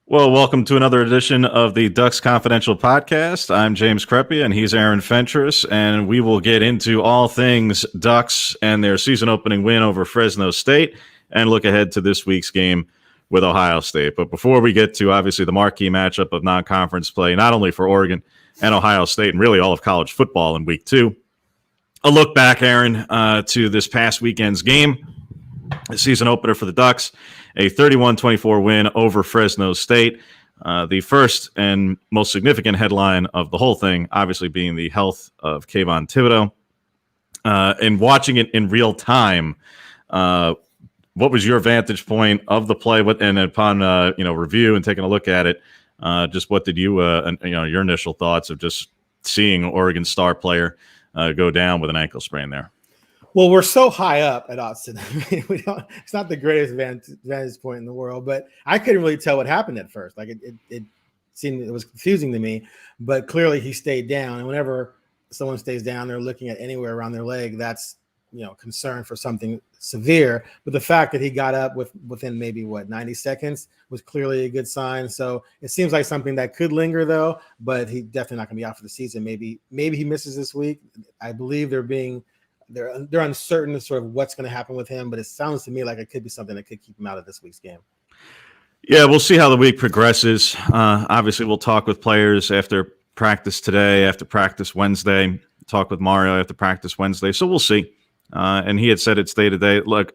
Well, welcome to another edition of the Ducks Confidential podcast. I'm James Crepea, and he's Aaron Fentress, and we will get into all things Ducks and their season opening win over Fresno State and look ahead to this week's game with Ohio State. But before we get to, obviously, the marquee matchup of non-conference play, not only for Oregon and Ohio State and really all of college football in week 2, a look back, Aaron, to this past weekend's game, the season opener for the Ducks. A 31-24 win over Fresno State. The first and most significant headline of the whole thing, obviously, being the health of Kayvon Thibodeau. And watching it in real time, what was your vantage point of the play? And upon review and taking a look at it, just what did you your initial thoughts of just seeing Oregon star player go down with an ankle sprain there? Well, we're so high up at Austin. It's not the greatest vantage point in the world, but I couldn't really tell what happened at first. Like it seemed it was confusing to me, but clearly he stayed down. And whenever someone stays down, they're looking at anywhere around their leg. That's concern for something severe. But the fact that he got up within maybe 90 seconds was clearly a good sign. So it seems like something that could linger though, but he definitely not going to be out for the season. Maybe he misses this week. I believe they're uncertain of sort of what's going to happen with him, but it sounds to me like it could be something that could keep him out of this week's game. Yeah, we'll see how the week progresses. Obviously, we'll talk with players after practice today, after practice Wednesday, talk with Mario after practice Wednesday. So we'll see. And he had said it's day-to-day. Look,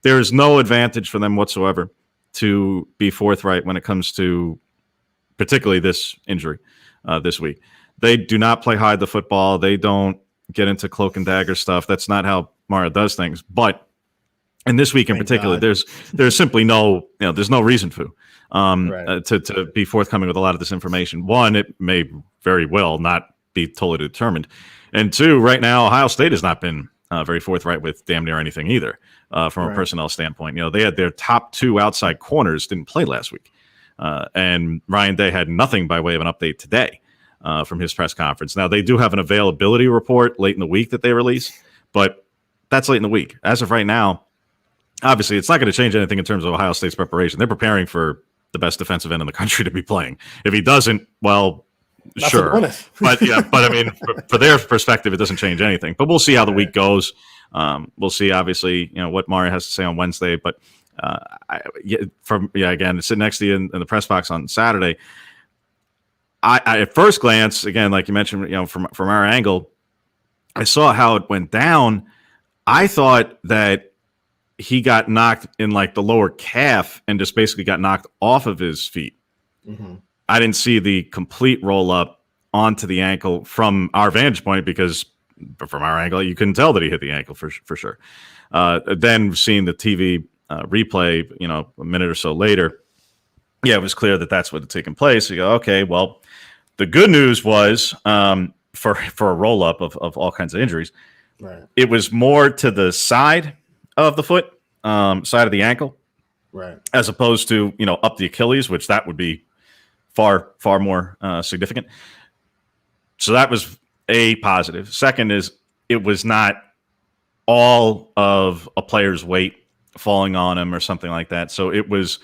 there is no advantage for them whatsoever to be forthright when it comes to particularly this injury this week. They do not play hide the football. They don't get into cloak and dagger stuff. That's not how Mario does things. But in this week in particular, there's simply there's no reason to be forthcoming with a lot of this information. One, it may very well not be totally determined. And two, right now, Ohio State has not been very forthright with damn near anything either from a personnel standpoint. They had their top 2 outside corners didn't play last week. And Ryan Day had nothing by way of an update today. From his press conference. Now, they do have an availability report late in the week that they release, but that's late in the week. As of right now, obviously, it's not going to change anything in terms of Ohio State's preparation. They're preparing for the best defensive end in the country to be playing. If he doesn't, well, that's sure. But I mean, for their perspective, it doesn't change anything. But we'll see how the week goes. We'll see, obviously, what Mario has to say on Wednesday. But again, sitting next to you in the press box on Saturday, I at first glance, again, like you mentioned, from our angle, I saw how it went down. I thought that he got knocked in like the lower calf and just basically got knocked off of his feet. Mm-hmm. I didn't see the complete roll up onto the ankle from our vantage point because from our angle, you couldn't tell that he hit the ankle for sure. Then seeing the TV replay, a minute or so later, it was clear that that's what had taken place. You go, okay, well, the good news was for a roll up of all kinds of injuries, right, it was more to the side of the foot, side of the ankle, right, as opposed to up the Achilles, which that would be far more significant. So that was a positive. Second is it was not all of a player's weight falling on him or something like that. So it was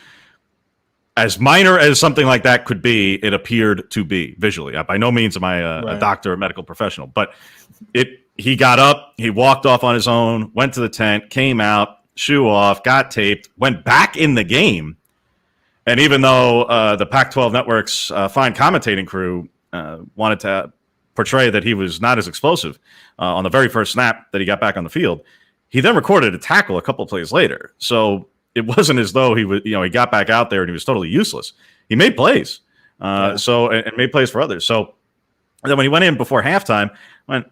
as minor as something like that could be, it appeared to be visually. By no means am I a doctor or medical professional, but he got up, he walked off on his own, went to the tent, came out, shoe off, got taped, went back in the game. And even though the Pac-12 Network's fine commentating crew wanted to portray that he was not as explosive on the very first snap that he got back on the field, he then recorded a tackle a couple of plays later. So it wasn't as though he was, he got back out there and he was totally useless. He made plays, and made plays for others. So then when he went in before halftime, I went,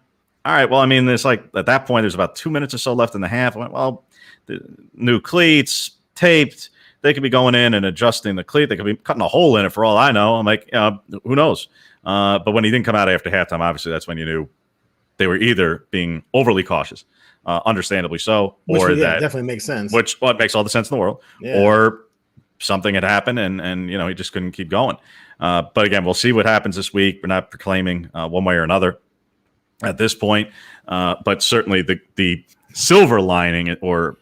all right, well, I mean, there's like at that point, there's about 2 minutes or so left in the half. I went, well, the new cleats, taped, they could be going in and adjusting the cleat. They could be cutting a hole in it for all I know. I'm like, who knows? But when he didn't come out after halftime, obviously that's when you knew they were either being overly cautious, understandably so, or that definitely makes sense. It makes all the sense in the world, or something had happened and he just couldn't keep going. But again, we'll see what happens this week. We're not proclaiming one way or another at this point, but certainly the silver lining or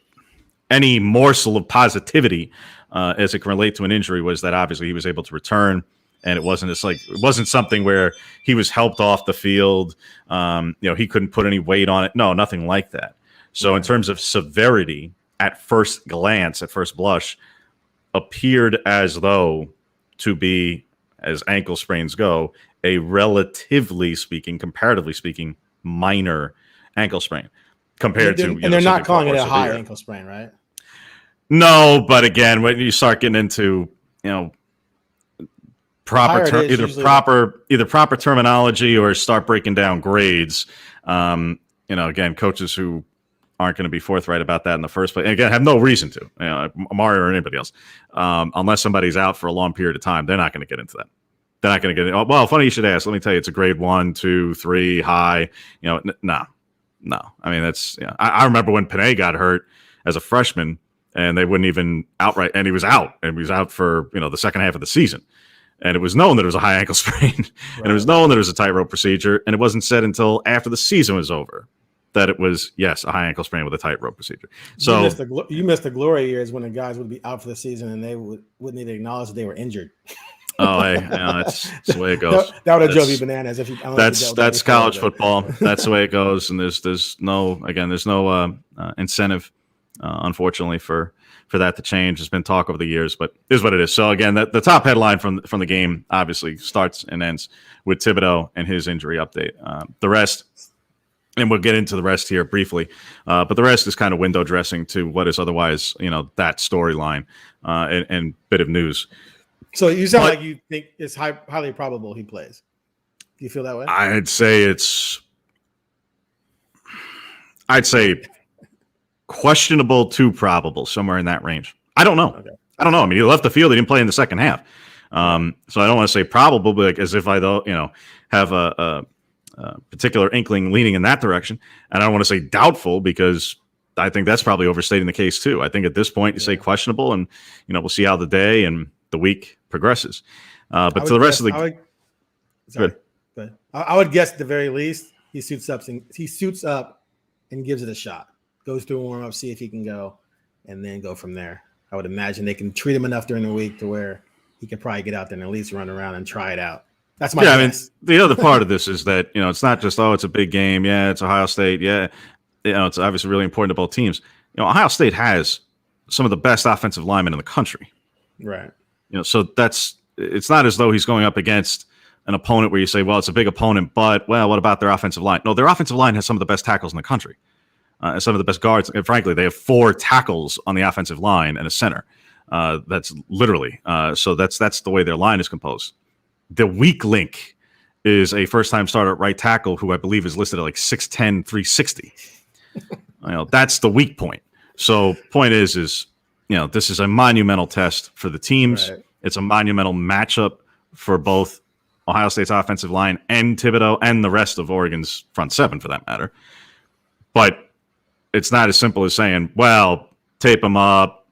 any morsel of positivity as it can relate to an injury was that obviously he was able to return. And it wasn't something where he was helped off the field. He couldn't put any weight on it. No, nothing like that. So in terms of severity, at first glance, at first blush, appeared as though to be, as ankle sprains go, a comparatively speaking, minor ankle sprain compared to. And they're not calling it a high ankle sprain, right? No, but again, when you start getting into either proper terminology or start breaking down grades. Again, coaches who aren't going to be forthright about that in the first place, and again, have no reason to, Mario or anybody else, unless somebody's out for a long period of time, they're not going to get into that. They're not going to get in. Well, funny you should ask. Let me tell you, it's a grade 1, 2, 3 high. No. I mean, that's, I remember when Panay got hurt as a freshman and they wouldn't even outright, and he was out for, the second half of the season. And it was known that it was a high ankle sprain, right. And it was known that it was a tightrope procedure. And it wasn't said until after the season was over that it was, yes, a high ankle sprain with a tightrope procedure. So you missed the glory years when the guys would be out for the season and they wouldn't even acknowledge that they were injured. Oh, hey, that's the way it goes. That would have drove you bananas if you. That's college football. That's the way it goes, and there's no incentive, unfortunately, for that to change. There's been talk over the years, but it is what it is. So again, the top headline from the game obviously starts and ends with Thibodeau and his injury update. The rest, and we'll get into the rest here briefly, but the rest is kind of window dressing to what is otherwise, that storyline and bit of news. So you sound like you think it's highly probable he plays. Do you feel that way? I'd say questionable to probable, somewhere in that range. I don't know. Okay. I don't know. I mean, he left the field. He didn't play in the second half. So I don't want to say probable, but as if I have a particular inkling leaning in that direction. And I don't want to say doubtful because I think that's probably overstating the case too. I think at this point you say questionable, and we'll see how the day and the week progresses. But to the rest of the I would guess at the very least he suits up and gives it a shot. Goes through a warm up, see if he can go, and then go from there. I would imagine they can treat him enough during the week to where he could probably get out there and at least run around and try it out. That's my guess. I mean, the other part of this is that it's not just it's a big game. Yeah, it's Ohio State. Yeah, it's obviously really important to both teams. Ohio State has some of the best offensive linemen in the country. Right. So it's not as though he's going up against an opponent where you say, well, it's a big opponent, but what about their offensive line? No, their offensive line has some of the best tackles in the country. Some of the best guards. And frankly, they have 4 tackles on the offensive line and a center. That's literally. So that's the way their line is composed. The weak link is a first-time starter at right tackle who I believe is listed at like 6'10", 360. That's the weak point. So point is this is a monumental test for the teams. Right. It's a monumental matchup for both Ohio State's offensive line and Thibodeau and the rest of Oregon's front seven for that matter. But it's not as simple as saying, well, tape him up,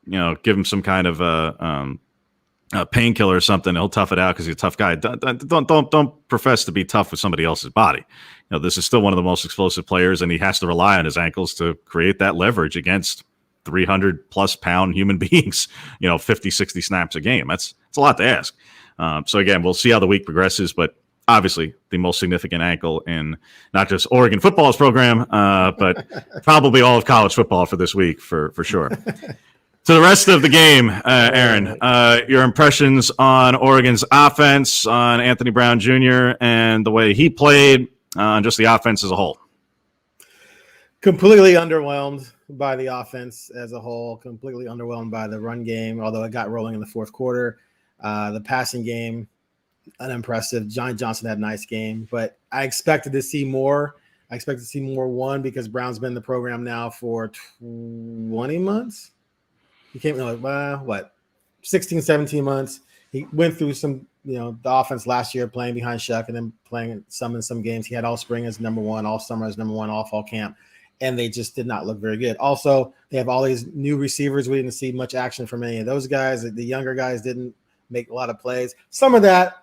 give him some kind of a painkiller or something. He'll tough it out because he's a tough guy. Don't profess to be tough with somebody else's body. This is still one of the most explosive players, and he has to rely on his ankles to create that leverage against 300-plus pound human beings, 50, 60 snaps a game. That's a lot to ask. So again, we'll see how the week progresses, but obviously the most significant ankle in not just Oregon football's program, but probably all of college football for this week for sure. To the rest of the game, Aaron, your impressions on Oregon's offense, on Anthony Brown Jr. and the way he played, on just the offense as a whole. Completely underwhelmed by the offense as a whole, completely underwhelmed by the run game, although it got rolling in the fourth quarter. The passing game, unimpressive. Johnny Johnson had a nice game, but I expected to see more. I expected to see more, one, because Brown's been in the program now for 20 months. He came, 16, 17 months. He went through some, the offense last year playing behind Shuck and then playing in some games. He had all spring as number one, all summer as number one, all fall camp, and they just did not look very good. Also, they have all these new receivers. We didn't see much action from any of those guys. The younger guys didn't make a lot of plays. Some of that,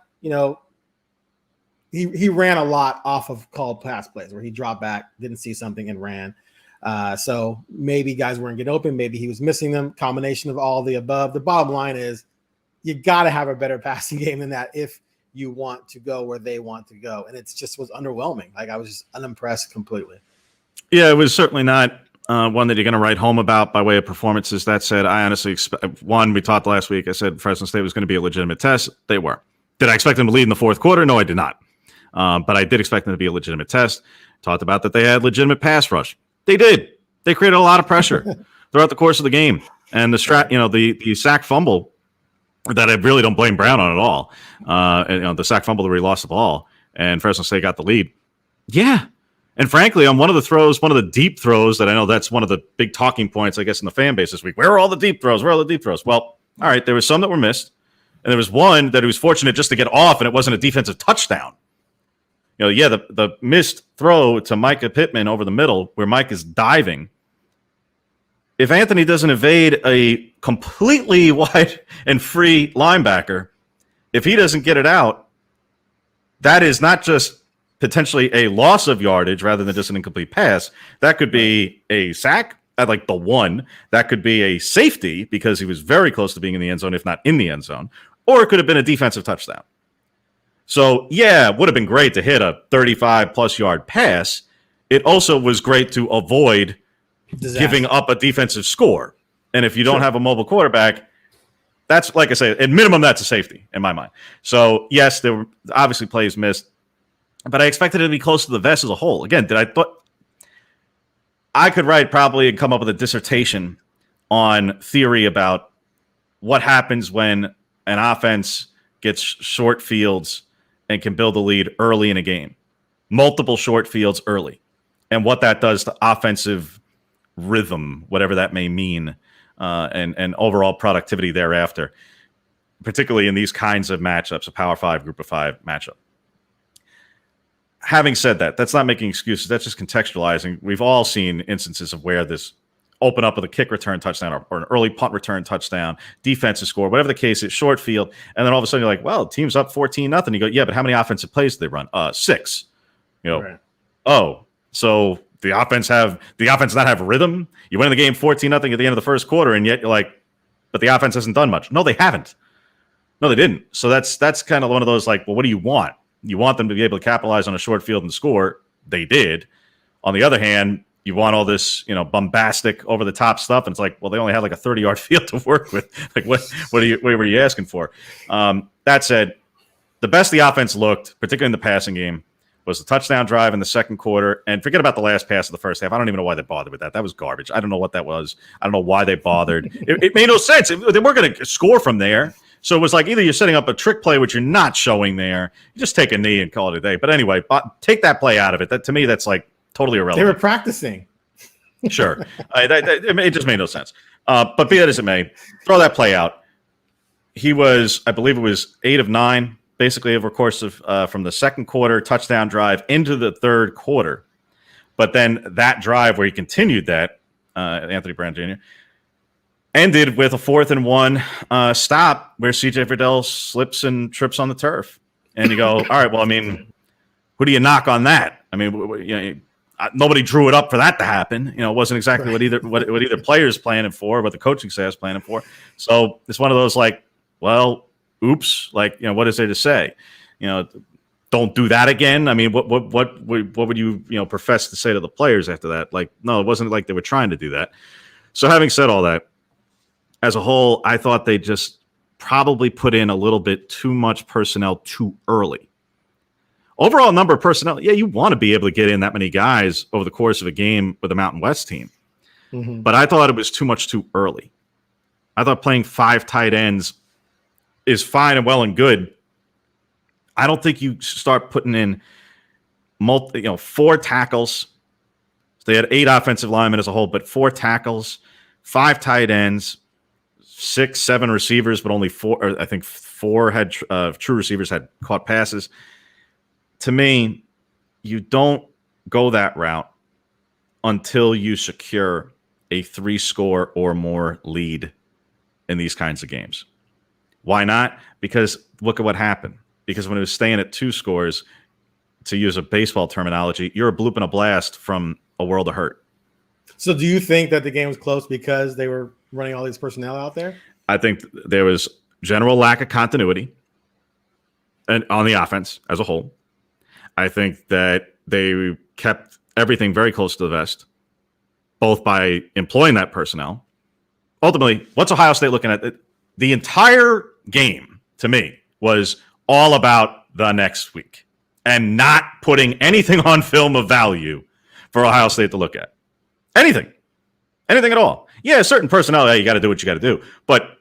he ran a lot off of called pass plays where he dropped back, didn't see something and ran. So maybe guys weren't getting open. Maybe he was missing them. Combination of all the above. The bottom line is you got to have a better passing game than that if you want to go where they want to go. And it just was underwhelming. Like I was just unimpressed completely. Yeah, it was certainly not one that you're going to write home about by way of performances. That said, I honestly expect one. We talked last week. I said Fresno State was going to be a legitimate test. They were. Did I expect them to lead in the fourth quarter? No, I did not. But I did expect them to be a legitimate test. Talked about that they had legitimate pass rush. They did. They created a lot of pressure throughout the course of the game. And the sack fumble that I really don't blame Brown on at all. And the sack fumble where he lost the ball and Fresno State got the lead. Yeah. And frankly, on one of the throws, one of the deep throws that I know that's one of the big talking points, I guess, in the fan base this week. Where are all the deep throws? Where are all the deep throws? Well, all right, there was some that were missed. And there was one that he was fortunate just to get off, and it wasn't a defensive touchdown. The missed throw to Micah Pittman over the middle where Mike is diving. If Anthony doesn't evade a completely wide and free linebacker, if he doesn't get it out, that is not just potentially a loss of yardage rather than just an incomplete pass. That could be a sack at like the one. That could be a safety because he was very close to being in the end zone, if not in the end zone. Or it could have been a defensive touchdown. So, yeah, it would have been great to hit a 35-plus yard pass. It also was great to avoid giving up a defensive score. And if you don't have a mobile quarterback, that's, like I say, at minimum, that's a safety in my mind. So, yes, there were obviously plays missed, but I expected it to be close to the vest as a whole. Again, I could write probably and come up with a dissertation on theory about what happens when an offense gets short fields and can build a lead early in a game, multiple short fields early, and what that does to offensive rhythm, whatever that may mean, and overall productivity thereafter, particularly in these kinds of matchups, a Power 5, Group of 5 matchup. Having said that, that's not making excuses. That's just contextualizing. We've all seen instances of where this open up with a kick return touchdown or an early punt return touchdown, defensive score, whatever the case is, short field. And then all of a sudden you're like, well, team's up 14-0. You go, yeah, but how many offensive plays did they run? 6. Right. Oh, so the offense not have rhythm? You win the game 14-0 at the end of the first quarter, and yet you're like, but the offense hasn't done much. No, they haven't. No, they didn't. So that's kind of one of those like, well, what do you want? You want them to be able to capitalize on a short field and score. They did. On the other hand, you want all this, bombastic over the top stuff. And it's like, well, they only had like a 30-yard field to work with. Like, what were you asking for? That said, the best the offense looked, particularly in the passing game, was the touchdown drive in the second quarter. And forget about the last pass of the first half. I don't even know why they bothered with that. That was garbage. I don't know what that was. I don't know why they bothered. It made no sense. They weren't going to score from there. So it was like either you're setting up a trick play, which you're not showing there. You just take a knee and call it a day. But anyway, take that play out of it. That to me, that's like totally irrelevant. They were practicing. Sure. It just made no sense. But be that as it may, throw that play out. He was, I believe it was 8 of 9, basically over the course of from the second quarter touchdown drive into the third quarter. But then that drive where he continued that, Anthony Brown Jr., ended with a 4th and 1 stop where C.J. Verdell slips and trips on the turf. And you go, all right, well, I mean, who do you knock on that? I mean, nobody drew it up for that to happen. It wasn't exactly what either players planning for, what the coaching staff's planning for. So it's one of those like, well, oops, like, what is there to say? Don't do that again. I mean, what would you profess to say to the players after that? Like, no, it wasn't like they were trying to do that. So having said all that, as a whole, I thought they just probably put in a little bit too much personnel too early. Overall number of personnel, yeah, you want to be able to get in that many guys over the course of a game with a Mountain West team. Mm-hmm. But I thought it was too much too early. I thought playing 5 tight ends is fine and well and good. I don't think you start putting in 4 tackles. They had 8 offensive linemen as a whole, but 4 tackles, 5 tight ends, 6, 7 receivers, but only 4. Or I think 4 had true receivers had caught passes. To me, you don't go that route until you secure a 3-score or more lead in these kinds of games. Why not? Because look at what happened. Because when it was staying at 2 scores, to use a baseball terminology, you're a bloop and a blast from a world of hurt. So do you think that the game was close because they were running all these personnel out there? I think there was general lack of continuity and on the offense as a whole. I think that they kept everything very close to the vest, both by employing that personnel. Ultimately, what's Ohio State looking at? The entire game, to me, was all about the next week and not putting anything on film of value for Ohio State to look at. Anything at all. Yeah, certain personnel, you got to do what you got to do. But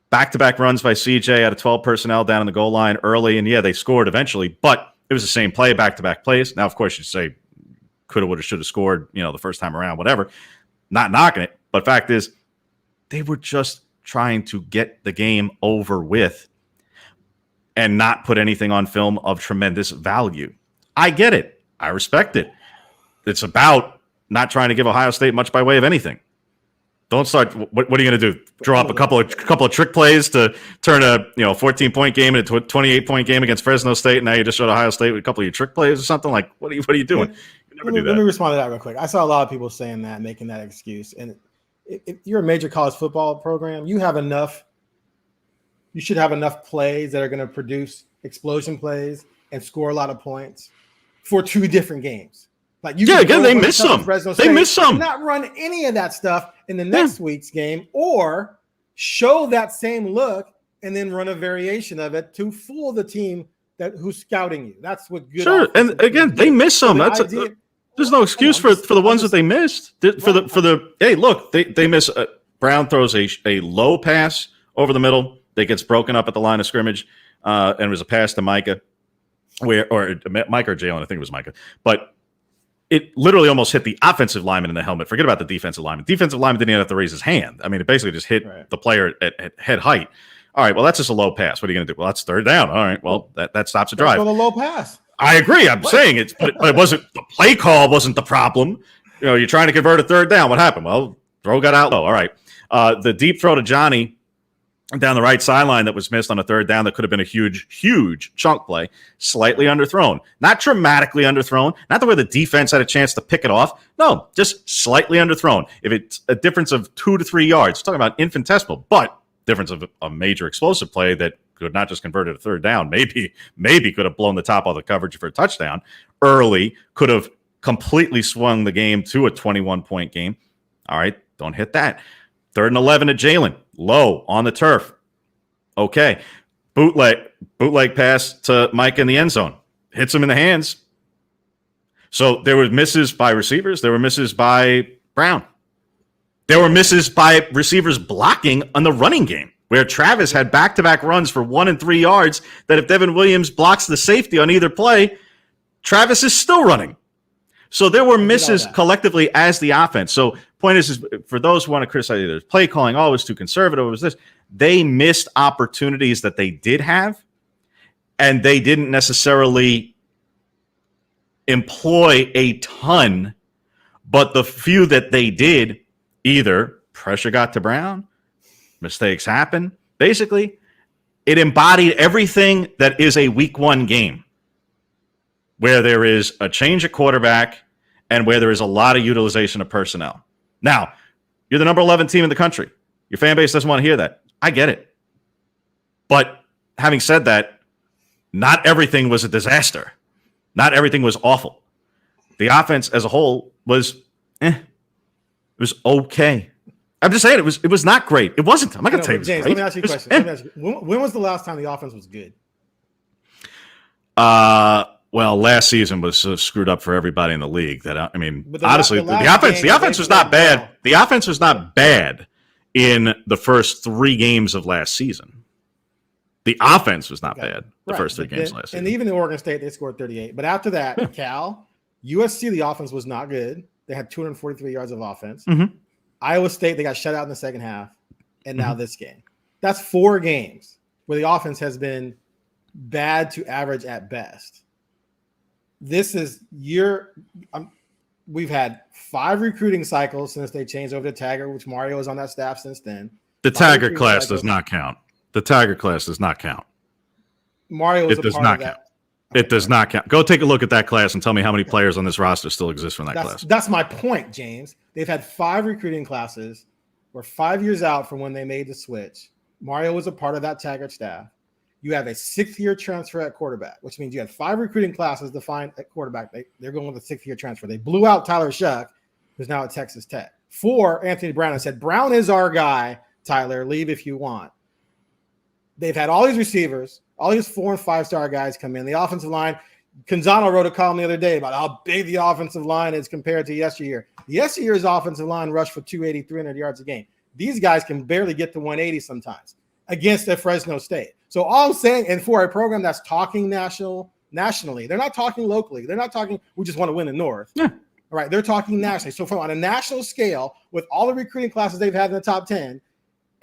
back-to-back runs by CJ out of 12 personnel down in the goal line early, and yeah, they scored eventually, but it was the same play, back-to-back plays. Now, of course, you say coulda, woulda, shoulda scored, the first time around, whatever. Not knocking it, but fact is, they were just trying to get the game over with and not put anything on film of tremendous value. I get it. I respect it. It's about not trying to give Ohio State much by way of anything. Don't start. What are you going to do? Draw up a couple of trick plays to turn a 14-point game into a 28-point game against Fresno State, and now you just showed Ohio State with a couple of your trick plays or something? Like, what are you doing? You never do that. Let me respond to that real quick. I saw a lot of people saying that, making that excuse. And if you're a major college football program, you should have enough plays that are going to produce explosion plays and score a lot of points for two different games. Like again, they miss some. They miss some. Not run any of that stuff in the next week's game, or show that same look and then run a variation of it to fool the team who's scouting you. That's what good. Sure, and again, they miss some. There's no excuse for the ones that they missed. Hey, look, they miss. Brown throws a low pass over the middle that gets broken up at the line of scrimmage, and it was a pass to Micah, Micah or Jalen. I think it was Micah, but it literally almost hit the offensive lineman in the helmet. Forget about the defensive lineman. Defensive lineman didn't even have to raise his hand. I mean, it basically just hit the player at head height. All right, well, that's just a low pass. What are you going to do? Well, that's third down. All right, well, that stops a drive. That's a low pass. I agree. I'm saying it's, but it wasn't the play call wasn't the problem. You're trying to convert a third down. What happened? Well, throw got out low. All right, the deep throw to Johnny down the right sideline that was missed on a third down that could have been a huge chunk play, slightly underthrown. Not dramatically underthrown, not the way the defense had a chance to pick it off. No, just slightly underthrown. If it's a difference of 2 to 3 yards, we're talking about infinitesimal, but difference of a major explosive play that could not just convert it a third down, maybe could have blown the top off the coverage for a touchdown early, could have completely swung the game to a 21-point game. All right, don't hit that. 3rd and 11 at Jalen, low on the turf. Okay, bootleg pass to Mike in the end zone, hits him in the hands. So there were misses by receivers. There were misses by Brown. There were misses by receivers blocking on the running game, where Travis had back-to-back runs for 1 and 3 yards that if Devin Williams blocks the safety on either play, Travis is still running. So there were misses collectively as the offense. So point is for those who want to criticize either play calling, it was too conservative, it was this. They missed opportunities that they did have, and they didn't necessarily employ a ton, but the few that they did, either pressure got to Brown, mistakes happen. Basically, it embodied everything that is a week 1 game, where there is a change at quarterback and where there is a lot of utilization of personnel. Now, you're the number 11 team in the country. Your fan base doesn't want to hear that. I get it. But having said that, not everything was a disaster. Not everything was awful. The offense as a whole was, it was okay. I'm just saying it was not great. It wasn't. I'm not going to tell you it was James, great. let me ask you a question. When was the last time the offense was good? Well, last season was so screwed up for everybody in the league that honestly, the offense was not bad. Well. The offense was not bad in the first 3 games of last season. The offense was not bad the first 3 games last season. And even in Oregon State, they scored 38. But after that, Cal, USC, the offense was not good. They had 243 yards of offense. Mm-hmm. Iowa State, they got shut out in the second half. And now this game. That's 4 games where the offense has been bad to average at best. This is we've had 5 recruiting cycles since they changed over to Taggart, which Mario was on that staff since then. The Taggart class does not count. The Taggart class does not count. Mario was a part of that. It does not count. Go take a look at that class and tell me how many players on this roster still exist from that class. That's my point, James. They've had 5 recruiting classes. We're 5 years out from when they made the switch. Mario was a part of that Taggart staff. You have a 6th-year transfer at quarterback, which means you had 5 recruiting classes to find at quarterback. They're going with a 6th-year transfer. They blew out Tyler Shuck, who's now at Texas Tech. 4, Anthony Brown. I said, Brown is our guy, Tyler. Leave if you want. They've had all these receivers, all these 4- and 5-star guys come in. The offensive line, Canzano wrote a column the other day about how big the offensive line is compared to yesteryear. Yesterday's offensive line rushed for 280, 300 yards a game. These guys can barely get to 180 sometimes against the Fresno State. So all I'm saying, and for a program that's talking nationally, they're not talking locally. They're not talking, we just want to win the North. Yeah. All right, they're talking nationally. So on a national scale, with all the recruiting classes they've had in the top 10,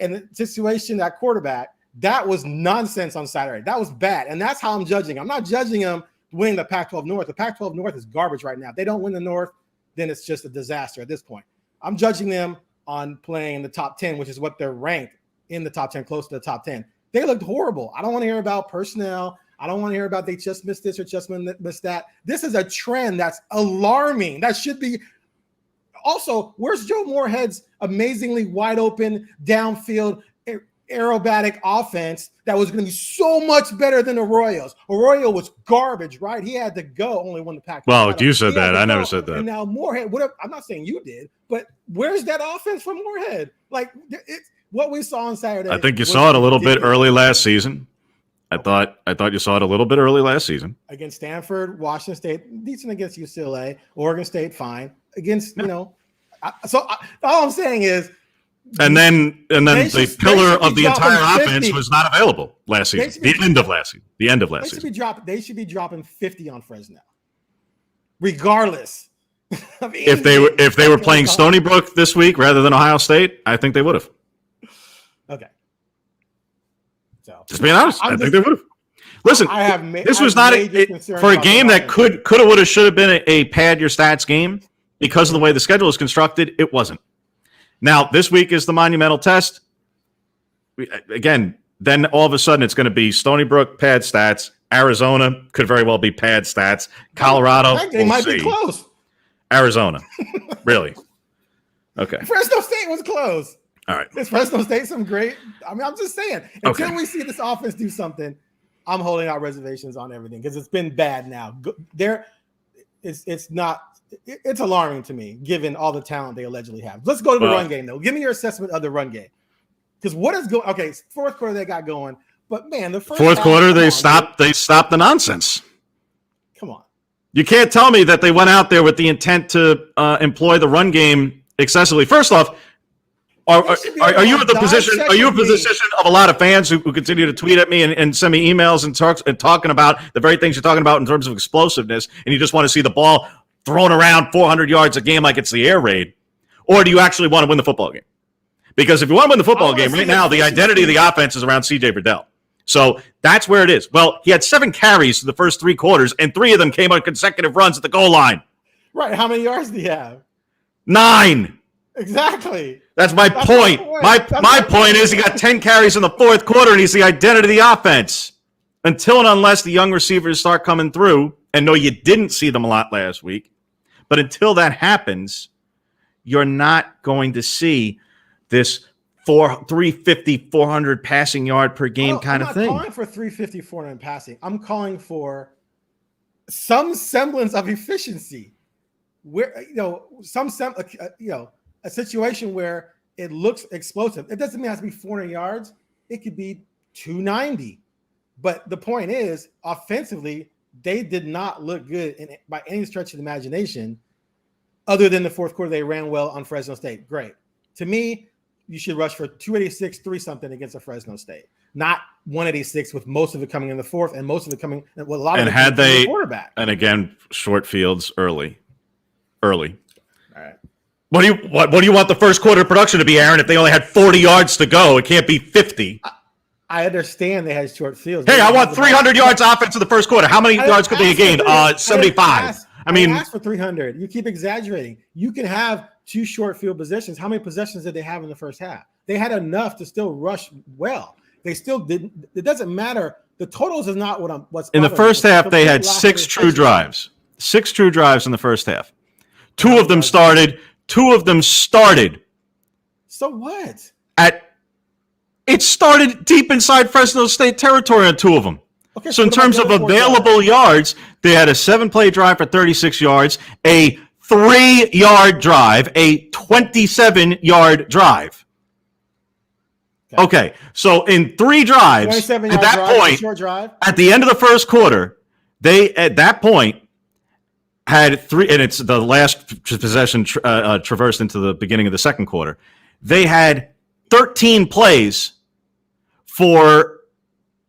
and the situation at quarterback, that was nonsense on Saturday. That was bad. And that's how I'm judging. I'm not judging them winning the Pac-12 North. The Pac-12 North is garbage right now. If they don't win the North, then it's just a disaster at this point. I'm judging them on playing in the top 10, which is what they're ranked in the top 10, close to the top 10. They looked horrible. I don't want to hear about personnel. I don't want to hear about they just missed this or just missed that. This is a trend that's alarming. That should be. Also, where's Joe Moorhead's amazingly wide open downfield aerobatic offense that was going to be so much better than Arroyo's? Arroyo was garbage, right? He had to go, only won the Pac-12. Well, you said that. I never said that. And now Moorhead, I'm not saying you did, but where's that offense from Moorhead? Like, it's what we saw on Saturday. I think you saw it a little bit early last season. I thought you saw it a little bit early last season. Against Stanford, Washington State, decent against UCLA, Oregon State, fine. Against, all I'm saying is, and then the pillar of the entire offense was not available last season. The end of last season. They should be dropping 50 on Fresno, regardless. If they were playing Stony Brook this week rather than Ohio State, I think they would have. Okay. So just being honest, I think they would have. Listen, this was not for a game that could have, would have, should have been a pad your stats game because of the way the schedule is constructed. It wasn't. Now, this week is the monumental test. Again, then all of a sudden it's going to be Stony Brook, pad stats. Arizona could very well be pad stats. Colorado, that game might be close. Arizona, really? Okay. Fresno State was close. All right. Is Fresno State some great? I'm just saying. Until we see this offense do something, I'm holding out reservations on everything because it's been bad now. It's alarming to me, given all the talent they allegedly have. Let's go to the run game, though. Give me your assessment of the run game. Because what is going? Okay, fourth quarter they got going, but man, the fourth quarter they stopped the nonsense. Come on, you can't tell me that they went out there with the intent to employ the run game excessively. First off, are you in the position? Are you in a position of a lot of fans who continue to tweet at me and send me emails and talking about the very things you're talking about in terms of explosiveness, and you just want to see the ball thrown around 400 yards a game like it's the air raid? Or do you actually want to win the football game? Because if you want to win the football game right now, the identity of the offense is around C.J. Verdell. So that's where it is. Well, he had 7 carries in the first 3 quarters, and 3 of them came on consecutive runs at the goal line. Right. How many yards do you have? 9. Exactly. That's my point. My point is he got 10 carries in the fourth quarter, and he's the identity of the offense. Until and unless the young receivers start coming through, and no, you didn't see them a lot last week, but until that happens, you're not going to see this 350, 400 passing yard per game kind of thing. I'm not calling for 350, 400 passing. I'm calling for some semblance of efficiency. Where a situation where it looks explosive. It doesn't mean it has to be 400 yards. It could be 290. But the point is, offensively, they did not look good by any stretch of the imagination. Other than the fourth quarter, they ran well on Fresno State. Great. To me, you should rush for 286, 3-something against a Fresno State, not 186, with most of it coming in the fourth and most of it coming. Well, a lot of it had they the quarterback. And again, short fields early. All right. What do you want the first quarter production to be, Aaron? If they only had 40 yards to go, it can't be 50. I understand they had short fields. Hey, I want 300 yards offense in the first quarter. How many yards could they have gained? 75. I asked for 300. You keep exaggerating. You can have 2 short field possessions. How many possessions did they have in the first half? They had enough to still rush well. They still didn't. It doesn't matter The totals is not what's in the first half. They had 6 true drives. 6 true drives in the first half. 2 of them started. 2 of them started. So what? It started deep inside Fresno State territory on 2 of them. Okay, so in terms of available yards, they had a 7-play drive for 36 yards, a 3-yard drive, a 27-yard drive. Okay, so in 3 drives, at that point, at the end of the first quarter, they at that point had 3, and it's the last possession traversed into the beginning of the second quarter. They had 13 plays for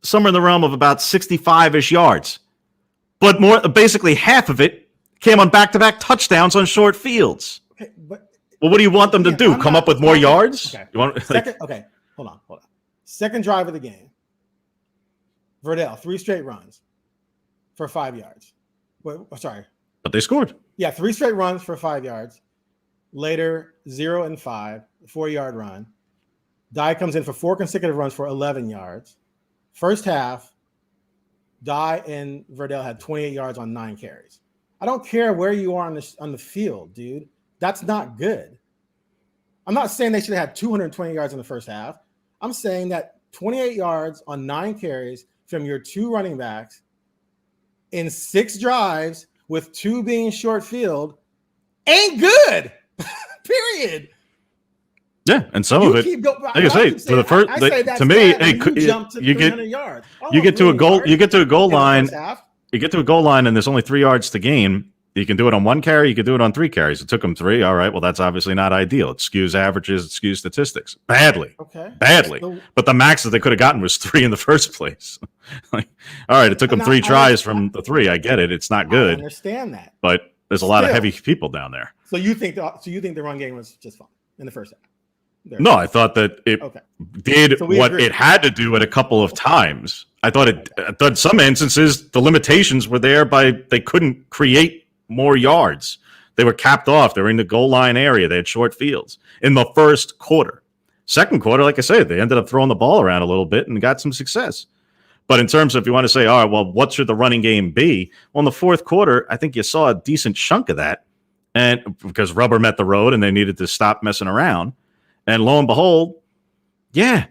somewhere in the realm of about 65-ish yards, but basically half of it came on back-to-back touchdowns on short fields. Okay, but well, what do you want them to do? Come up with more yards? Okay. You want, okay, hold on. Second drive of the game. Verdell, 3 straight runs for 5 yards. But they scored. Yeah, 3 straight runs for 5 yards. Later, 0 and 5, 4-yard run. Dye comes in for 4 consecutive runs for 11 yards. First half, Dye and Verdell had 28 yards on 9 carries. I don't care where you are on the field, dude. That's not good. I'm not saying they should have had 220 yards in the first half. I'm saying that 28 yards on 9 carries from your 2 running backs in 6 drives with 2 being short field ain't good. Period. Yeah, and some of it, like I say, to the first, to me, you get to a goal, you get to a goal line, and there's only 3 yards to gain. You can do it on 1 carry, you can do it on 3 carries. It took them 3. All right, well, that's obviously not ideal. It skews averages, it skews statistics badly. Okay, badly. But the max that they could have gotten was 3 in the first place. Like, all right, it took them 3 tries from the 3. I get it. It's not good. I understand that, but there's a lot of heavy people down there. So you think the run game was just fine in the first half? No, I thought that it did what it had to do at a couple of times. I thought in some instances the limitations were there they couldn't create more yards. They were capped off. They were in the goal line area. They had short fields in the first quarter. Second quarter, like I said, they ended up throwing the ball around a little bit and got some success. But in terms of, if you want to say, all right, well, what should the running game be? Well, in the fourth quarter, I think you saw a decent chunk of that, and because rubber met the road and they needed to stop messing around. And lo and behold, yeah,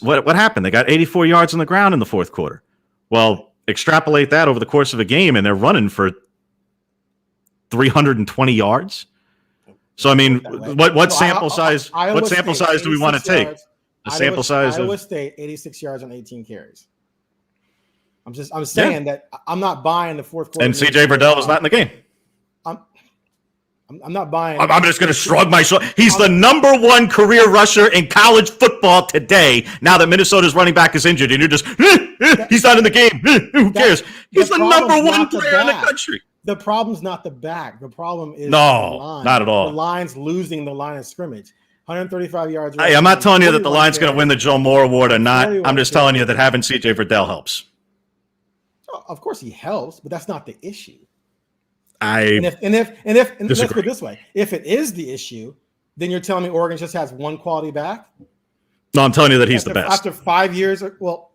what happened? They got 84 yards on the ground in the fourth quarter. Well, extrapolate that over the course of a game, and they're running for 320 yards. So I mean, what sample size? What sample size do we want to take? A sample size of Iowa State, 86 yards on 18 carries. I'm saying that I'm not buying the fourth quarter. And CJ Verdell was not in the game. I'm not buying. I'm just going to shrug my shoulders. He's the number 1 career rusher in college football today. Now that Minnesota's running back is injured, and you're just he's not in the game. Who cares? He's the number 1 player in the country. The problem's not the back. The problem is the line. Not at all. The line's losing the line of scrimmage. 135 yards. Hey, I'm not telling you that the line's going to win the Joe Moore Award or not. I'm just telling you that having CJ Verdell helps. Oh, of course, he helps, but that's not the issue. And let's put it this way: if it is the issue, then you're telling me Oregon just has 1 quality back? No, I'm telling you that he's the best. After 5 years, well,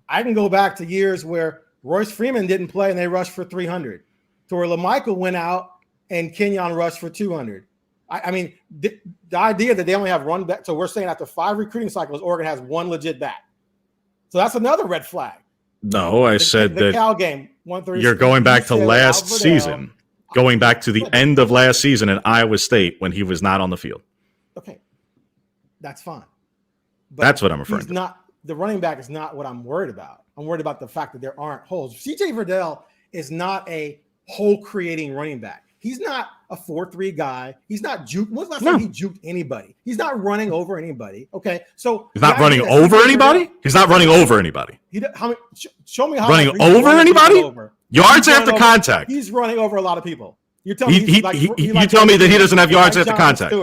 I can go back to years where Royce Freeman didn't play and they rushed for 300, to where LaMichael went out and Kenyon rushed for 200. I mean, the idea that they only have 1 back, so we're saying after 5 recruiting cycles, Oregon has 1 legit back. So that's another red flag. No, I said the that Cal game, 130. You're going back to last season, going back to the end of last season in Iowa State when he was not on the field. Okay, that's fine. But that's what I'm referring to. The running back is not what I'm worried about. I'm worried about the fact that there aren't holes. CJ Verdell is not a hole-creating running back. He's not a 4-3 guy. He's not juke. When's the last time he juked anybody? He's not running over anybody. Okay, so he's not running over anybody. He's not running over anybody. Show me how running over anybody. Yards after contact. He's running over a lot of people. You're telling me you tell me that he doesn't have yards after contact.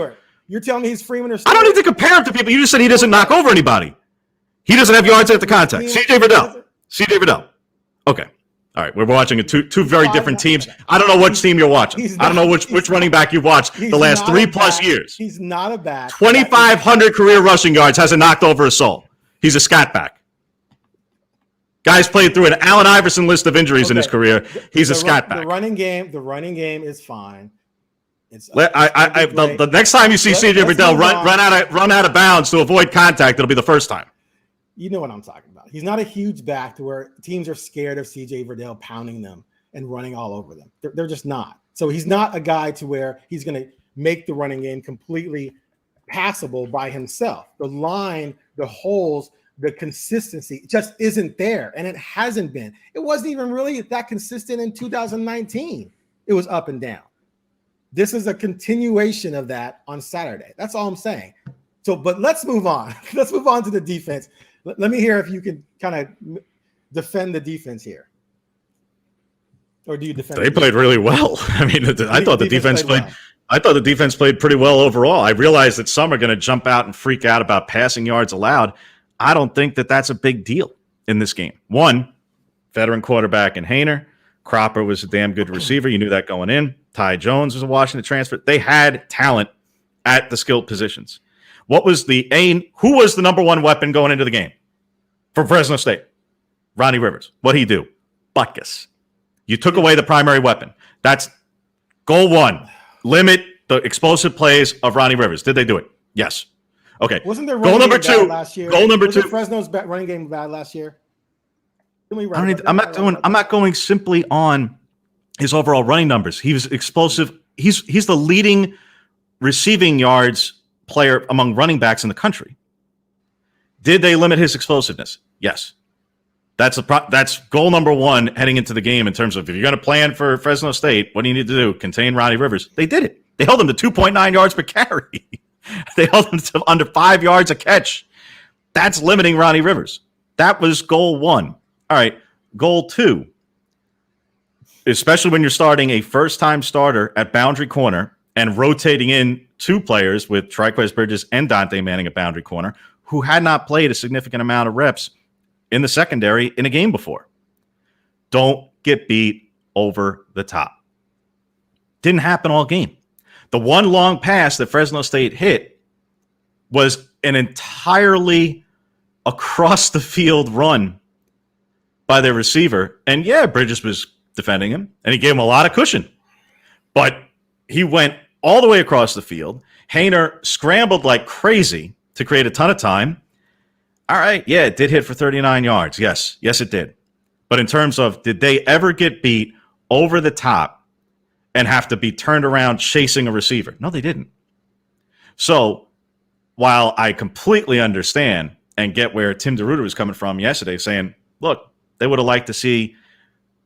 You're telling me he's Freeman or Stewart? I don't need to compare him to people. You just said he doesn't knock over anybody. He doesn't have yards after contact. CJ Verdell. Okay. All right, we're watching two very different teams. I don't know which team you're watching. I don't know which running back you've watched the last 3+ years. He's not a back. 2,500 career rushing yards, hasn't knocked over a soul. He's a scat back. Guy's played through an Allen Iverson list of injuries in his career. He's a scat back. The running game is fine. It's the next time you see CJ Verdell run out of bounds to avoid contact, it'll be the first time. You know what I'm talking about. He's not a huge back to where teams are scared of CJ Verdell pounding them and running all over them. They're just not. So he's not a guy to where he's going to make the running game completely passable by himself. The line, the holes, the consistency just isn't there, and it hasn't been. It wasn't even really that consistent in 2019. It was up and down. This is a continuation of that on Saturday. That's all I'm saying. So, but let's move on. Let's move on to the defense. Let me hear if you can kind of defend the defense here. Or do you defend? They played really well. I mean, I thought the defense played well. I thought the defense played pretty well overall. I realized that some are going to jump out and freak out about passing yards allowed. I don't think that that's a big deal in this game. One, veteran quarterback in Haener. Cropper was a damn good receiver. You knew that going in. Ty Jones was a Washington transfer. They had talent at the skilled positions. Who was the number one weapon going into the game for Fresno State? Ronnie Rivers. What'd he do? Butkus. You took away the primary weapon. That's goal one. Limit the explosive plays of Ronnie Rivers. Did they do it? Yes. Okay. Wasn't there goal number two last year? Goal number two. Fresno's running game bad last year. I'm not going simply on his overall running numbers. He was explosive. He's the leading receiving yards player among running backs in the country. Did they limit his explosiveness? Yes. That's goal number one heading into the game in terms of if you're going to plan for Fresno State, what do you need to do? Contain Ronnie Rivers. They did it. They held him to 2.9 yards per carry. They held him to under 5 yards a catch. That's limiting Ronnie Rivers. That was goal one. All right, goal two, especially when you're starting a first-time starter at boundary corner and rotating in two players with Triquez Bridges and Dante Manning at boundary corner who had not played a significant amount of reps in the secondary in a game before. Don't get beat over the top. Didn't happen all game. The one long pass that Fresno State hit was an entirely across-the-field run by their receiver. And yeah, Bridges was defending him, and he gave him a lot of cushion. But he went all the way across the field. Haener scrambled like crazy to create a ton of time. All right, yeah, it did hit for 39 yards. Yes, it did. But in terms of did they ever get beat over the top and have to be turned around chasing a receiver? No, they didn't. So while I completely understand and get where Tim DeRuiter was coming from yesterday saying, look, they would have liked to see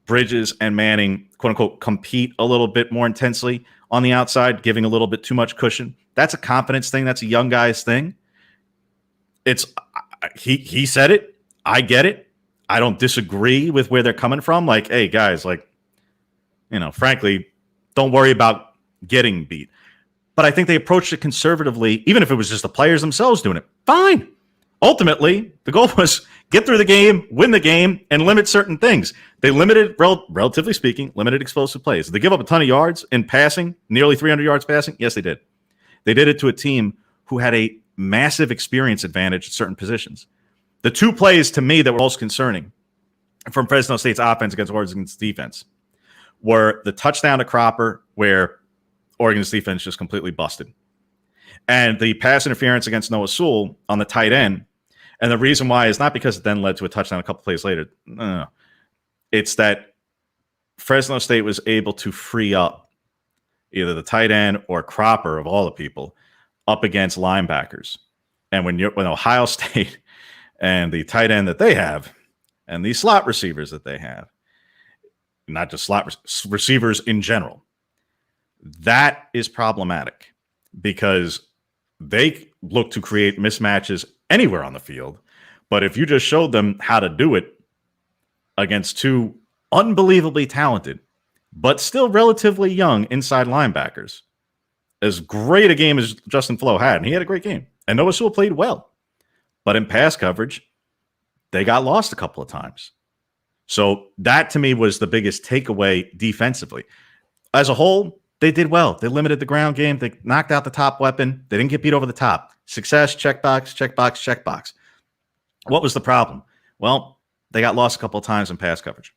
Bridges and Manning, quote unquote, compete a little bit more intensely on the outside, giving a little bit too much cushion. That's a confidence thing. That's a young guy's thing. He said it. I get it. I don't disagree with where they're coming from. Like, hey, guys, frankly, don't worry about getting beat. But I think they approached it conservatively, even if it was just the players themselves doing it. Fine. Ultimately, the goal was get through the game, win the game, and limit certain things. They limited, relatively speaking, limited explosive plays. Did they give up a ton of yards in passing, nearly 300 yards passing? Yes, they did. They did it to a team who had a massive experience advantage at certain positions. The two plays to me that were most concerning from Fresno State's offense against Oregon's defense were the touchdown to Cropper, where Oregon's defense just completely busted, and the pass interference against Noah Sewell on the tight end. And the reason why is not because it then led to a touchdown a couple plays later. No. It's that Fresno State was able to free up either the tight end or Cropper, of all the people, up against linebackers. And when Ohio State and the tight end that they have and the slot receivers that they have, not just slot receivers in general, that is problematic because they look to create mismatches anywhere on the field. But if you just showed them how to do it against two unbelievably talented, but still relatively young inside linebackers, as great a game as Justin Flo had, and he had a great game, and Noah Sewell played well, but in pass coverage, they got lost a couple of times. So that to me was the biggest takeaway defensively. As a whole, they did well. They limited the ground game. They knocked out the top weapon. They didn't get beat over the top. Success, checkbox, checkbox, checkbox. What was the problem? Well, they got lost a couple of times in pass coverage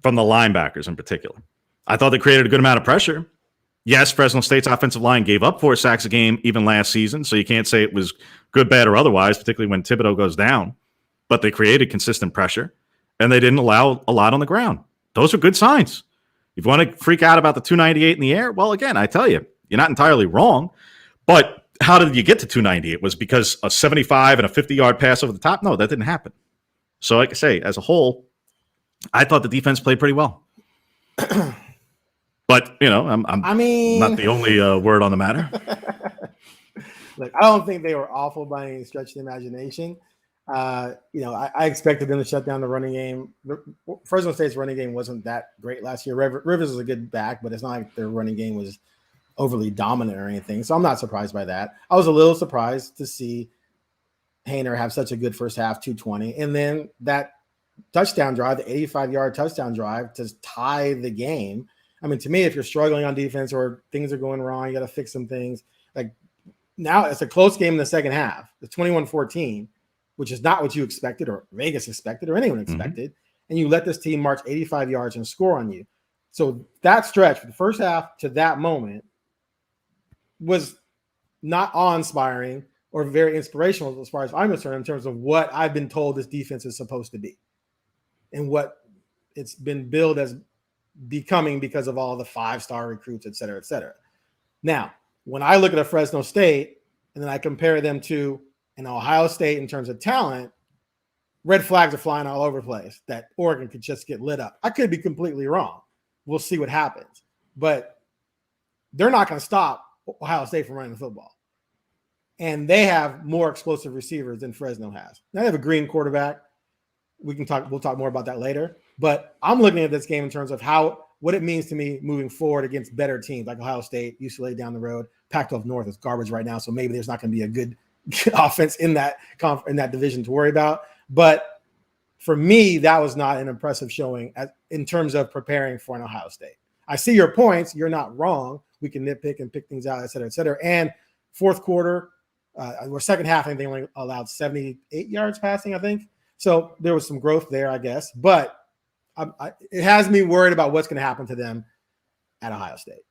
from the linebackers in particular. I thought they created a good amount of pressure. Yes, Fresno State's offensive line gave up 4 sacks a game even last season, so you can't say it was good, bad, or otherwise, particularly when Thibodeau goes down. But they created consistent pressure, and they didn't allow a lot on the ground. Those are good signs. If you want to freak out about the 298 in the air, well, again, I tell you, you're not entirely wrong. But how did you get to 298? Was because a 75 and a 50-yard pass over the top? No, that didn't happen. So like I say, as a whole, I thought the defense played pretty well. But, I'm not the only word on the matter. Look, I don't think they were awful by any stretch of the imagination. I expected them to shut down the running game. Fresno State's running game wasn't that great last year. Rivers was a good back, but it's not like their running game was overly dominant or anything. So I'm not surprised by that. I was a little surprised to see Haener have such a good first half, 220. And then that touchdown drive, the 85-yard touchdown drive to tie the game. I mean, to me, if you're struggling on defense or things are going wrong, you got to fix some things. Like now it's a close game in the second half, the 21-14, which is not what you expected or Vegas expected or anyone expected. And you let this team march 85 yards and score on you. So that stretch from the first half to that moment was not awe-inspiring or very inspirational as far as I'm concerned in terms of what I've been told this defense is supposed to be and what it's been billed as becoming because of all the 5-star recruits, et cetera, et cetera. Now, when I look at a Fresno State and then I compare them to an Ohio State in terms of talent, red flags are flying all over the place that Oregon could just get lit up. I could be completely wrong. We'll see what happens. But they're not going to stop Ohio State from running the football. And they have more explosive receivers than Fresno has. Now they have a green quarterback. We'll talk more about that later. But I'm looking at this game in terms of what it means to me moving forward against better teams like Ohio State, UCLA down the road. Pac-12 North is garbage right now, so maybe there's not going to be a good offense in that division to worry about. But for me, that was not an impressive showing in terms of preparing for an Ohio State. I see your points. You're not wrong. We can nitpick and pick things out, et cetera, et cetera. And fourth quarter, or second half, I think they only allowed 78 yards passing, I think. So there was some growth there, I guess. But it has me worried about what's going to happen to them at Ohio State.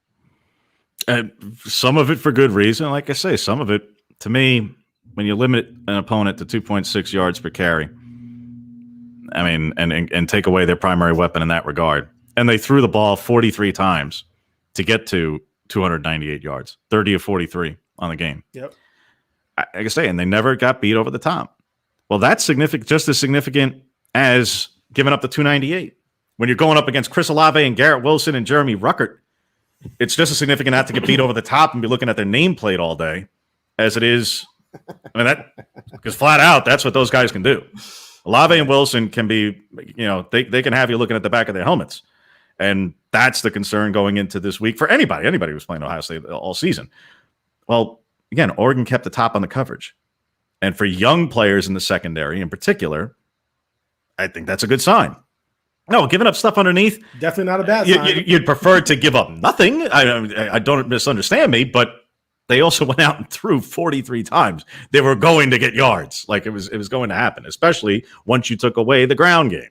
And some of it for good reason. Like I say, some of it, to me, when you limit an opponent to 2.6 yards per carry, I mean, and take away their primary weapon in that regard, and they threw the ball 43 times to get to 298 yards, 30 of 43 on the game. Yep. Like I say, and they never got beat over the top. Well, that's significant, just as significant as giving up the 298. When you're going up against Chris Olave and Garrett Wilson and Jeremy Ruckert, it's just as significant not to get beat over the top and be looking at their nameplate all day as it is. I mean, because flat out, that's what those guys can do. Olave and Wilson can be, they can have you looking at the back of their helmets. And that's the concern going into this week for anybody who's playing Ohio State all season. Well, again, Oregon kept the top on the coverage. And for young players in the secondary in particular, I think that's a good sign. No, giving up stuff underneath. Definitely not a bad sign. You'd prefer to give up nothing. I don't misunderstand me, but they also went out and threw 43 times. They were going to get yards. Like it was going to happen, especially once you took away the ground game.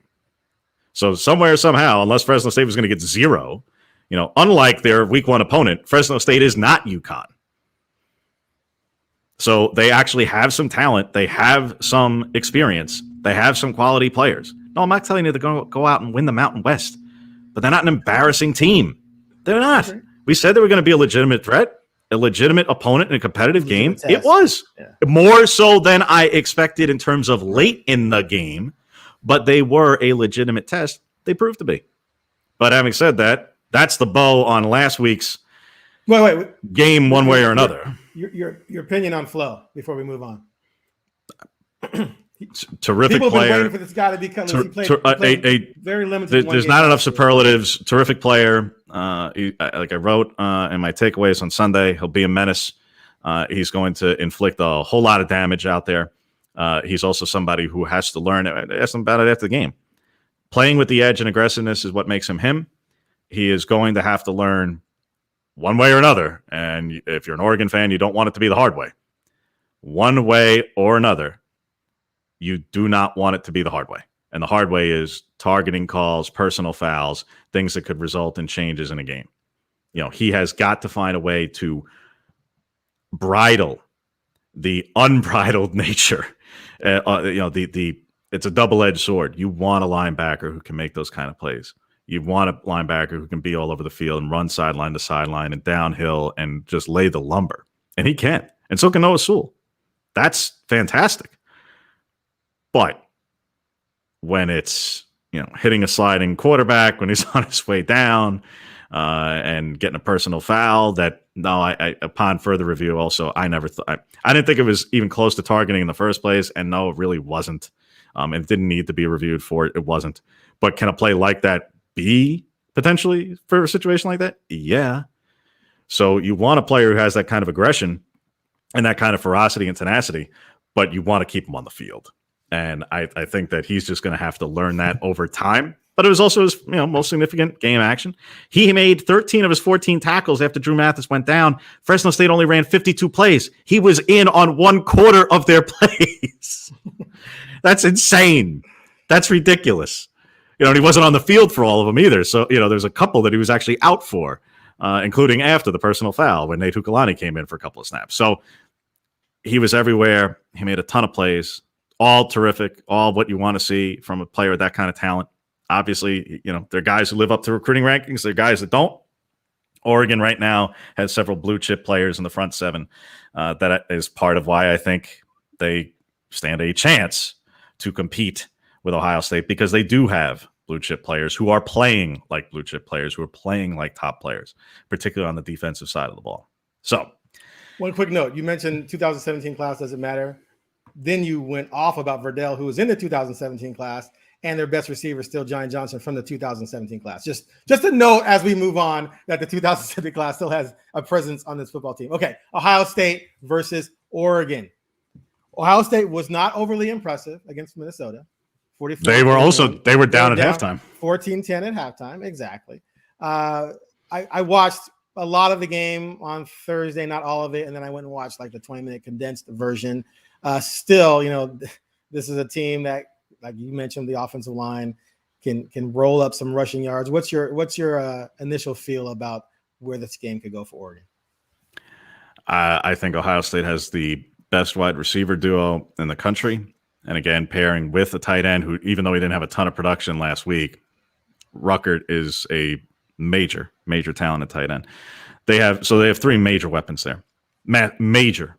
So somewhere, somehow, unless Fresno State was going to get 0, unlike their week 1 opponent, Fresno State is not UConn. So they actually have some talent. They have some experience. They have some quality players. No, I'm not telling you they're going to go out and win the Mountain West, but they're not an embarrassing team. They're not. We said they were going to be a legitimate threat, a legitimate opponent in a competitive game. It was more so than I expected in terms of late in the game, but they were a legitimate test. They proved to be. But having said that, that's the bow on last week's game one way or another. Your opinion on Flo before we move on. Terrific People player. Have been waiting for this guy to become he played very limited. There's not enough superlatives. Terrific player. Like I wrote in my takeaways on Sunday, he'll be a menace. He's going to inflict a whole lot of damage out there. He's also somebody who has to learn. I asked him about it after the game. Playing with the edge and aggressiveness is what makes him him. He is going to have to learn one way or another. And if you're an Oregon fan, you don't want it to be the hard way. One way or another, you do not want it to be the hard way. And the hard way is targeting calls, personal fouls, things that could result in changes in a game. He has got to find a way to bridle the unbridled nature. It's a double-edged sword. You want a linebacker who can make those kind of plays. You want a linebacker who can be all over the field and run sideline to sideline and downhill and just lay the lumber. And he can. And so can Noah Sewell. That's fantastic. But when it's, hitting a sliding quarterback, when he's on his way down and getting a personal foul, I upon further review also, I didn't think it was even close to targeting in the first place. And no, it really wasn't. It didn't need to be reviewed for it. It wasn't. But can a play like that be potentially for a situation like that? Yeah. So you want a player who has that kind of aggression and that kind of ferocity and tenacity, but you want to keep him on the field. And I think that he's just going to have to learn that over time. But it was also his most significant game action. He made 13 of his 14 tackles after Drew Mathis went down. Fresno State only ran 52 plays. He was in on 1/4 of their plays. That's insane. That's ridiculous. And he wasn't on the field for all of them either. So, there's a couple that he was actually out for, including after the personal foul when Nate Hukalani came in for a couple of snaps. So he was everywhere. He made a ton of plays, all terrific, all what you want to see from a player with that kind of talent. Obviously, there are guys who live up to recruiting rankings. There are guys that don't. Oregon right now has several blue chip players in the front seven. That is part of why I think they stand a chance to compete with Ohio State, because they do have blue chip players who are playing like blue chip players, who are playing like top players, particularly on the defensive side of the ball. So one quick note, you mentioned 2017 class doesn't matter. Then you went off about Verdell, who was in the 2017 class, and their best receiver still Johnny Johnson from the 2017 class. Just a note as we move on that the 2017 class still has a presence on this football team. Okay, Ohio State versus Oregon. Ohio State was not overly impressive against Minnesota. They were down at halftime. 14-10 at halftime, exactly. I watched a lot of the game on Thursday, not all of it, and then I went and watched like the 20-minute condensed version. Still, this is a team that, like you mentioned, the offensive line can roll up some rushing yards. What's your initial feel about where this game could go for Oregon? I think Ohio State has the best wide receiver duo in the country. And again, pairing with a tight end who, even though he didn't have a ton of production last week, Ruckert is a major talent at tight end. They have three major weapons there. Massive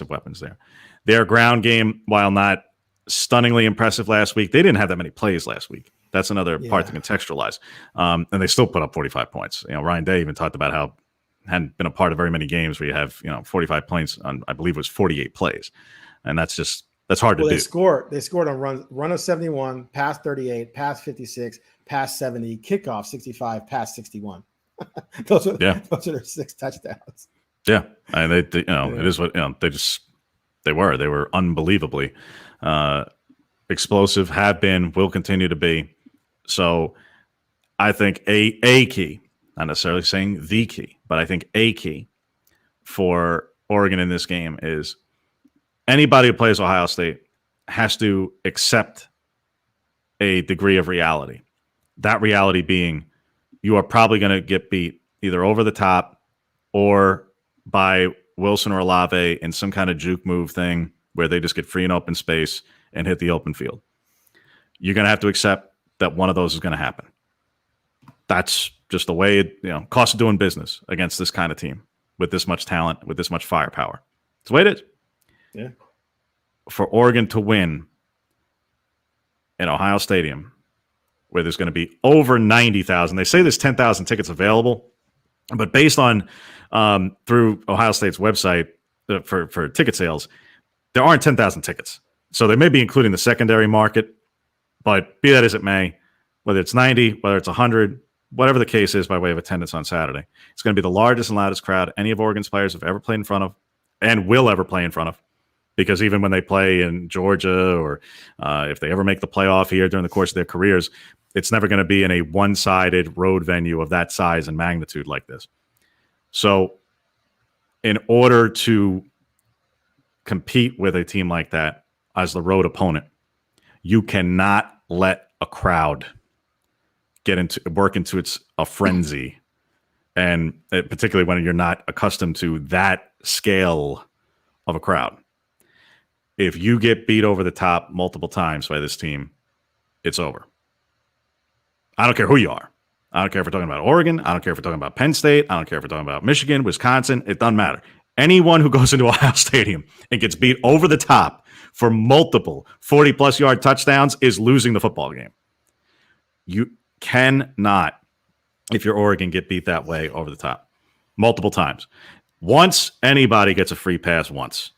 weapons there. Their ground game, while not stunningly impressive last week, they didn't have that many plays last week. That's another part to contextualize. And they still put up 45 points. Ryan Day even talked about how hadn't been a part of very many games where you have 45 points on, I believe it was 48 plays, and that's hard to do. They scored on run of 71, pass 38, pass 56, pass 70, kickoff 65, pass 61. those are their 6 touchdowns. Yeah, and it is what they were unbelievably explosive, have been, will continue to be. So I think a key, not necessarily saying the key, but I think a key for Oregon in this game is anybody who plays Ohio State has to accept a degree of reality. That reality being you are probably going to get beat either over the top or by Wilson or Olave in some kind of juke move thing where they just get free and open space and hit the open field. You're going to have to accept that one of those is going to happen. That's just the way cost of doing business against this kind of team with this much talent, with this much firepower. It's the way it is. Yeah. For Oregon to win in Ohio Stadium, where there's going to be over 90,000, they say there's 10,000 tickets available, but based on through Ohio State's website for ticket sales, there aren't 10,000 tickets. So they may be including the secondary market, but be that as it may, whether it's 90, whether it's 100, whatever the case is by way of attendance on Saturday, it's going to be the largest and loudest crowd any of Oregon's players have ever played in front of and will ever play in front of. Because even when they play in Georgia or if they ever make the playoff here during the course of their careers, it's never going to be in a one-sided road venue of that size and magnitude like this. So in order to compete with a team like that, as the road opponent, you cannot let a crowd work into a frenzy, and particularly when you're not accustomed to that scale of a crowd. If you get beat over the top multiple times by this team, it's over. I don't care who you are. I don't care if we're talking about Oregon. I don't care if we're talking about Penn State. I don't care if we're talking about Michigan, Wisconsin. It doesn't matter. Anyone who goes into Ohio Stadium and gets beat over the top for multiple 40-plus yard touchdowns is losing the football game. You cannot, if you're Oregon, get beat that way over the top multiple times. Once, anybody gets a free pass once.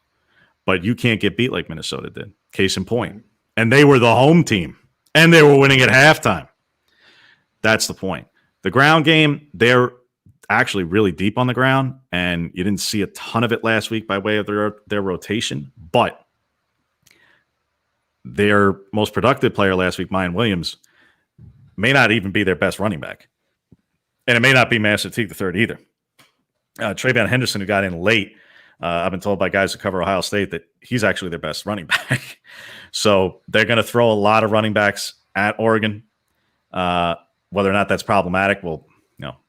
But you can't get beat like Minnesota did. Case in point. And they were the home team. And they were winning at halftime. That's the point. The ground game, they're actually really deep on the ground. And you didn't see a ton of it last week by way of their rotation. But their most productive player last week, Mayan Williams, may not even be their best running back. And it may not be Master Teague III either. Trayvon Henderson, who got in late, I've been told by guys who cover Ohio State that he's actually their best running back. So they're going to throw a lot of running backs at Oregon. Whether or not that's problematic, well,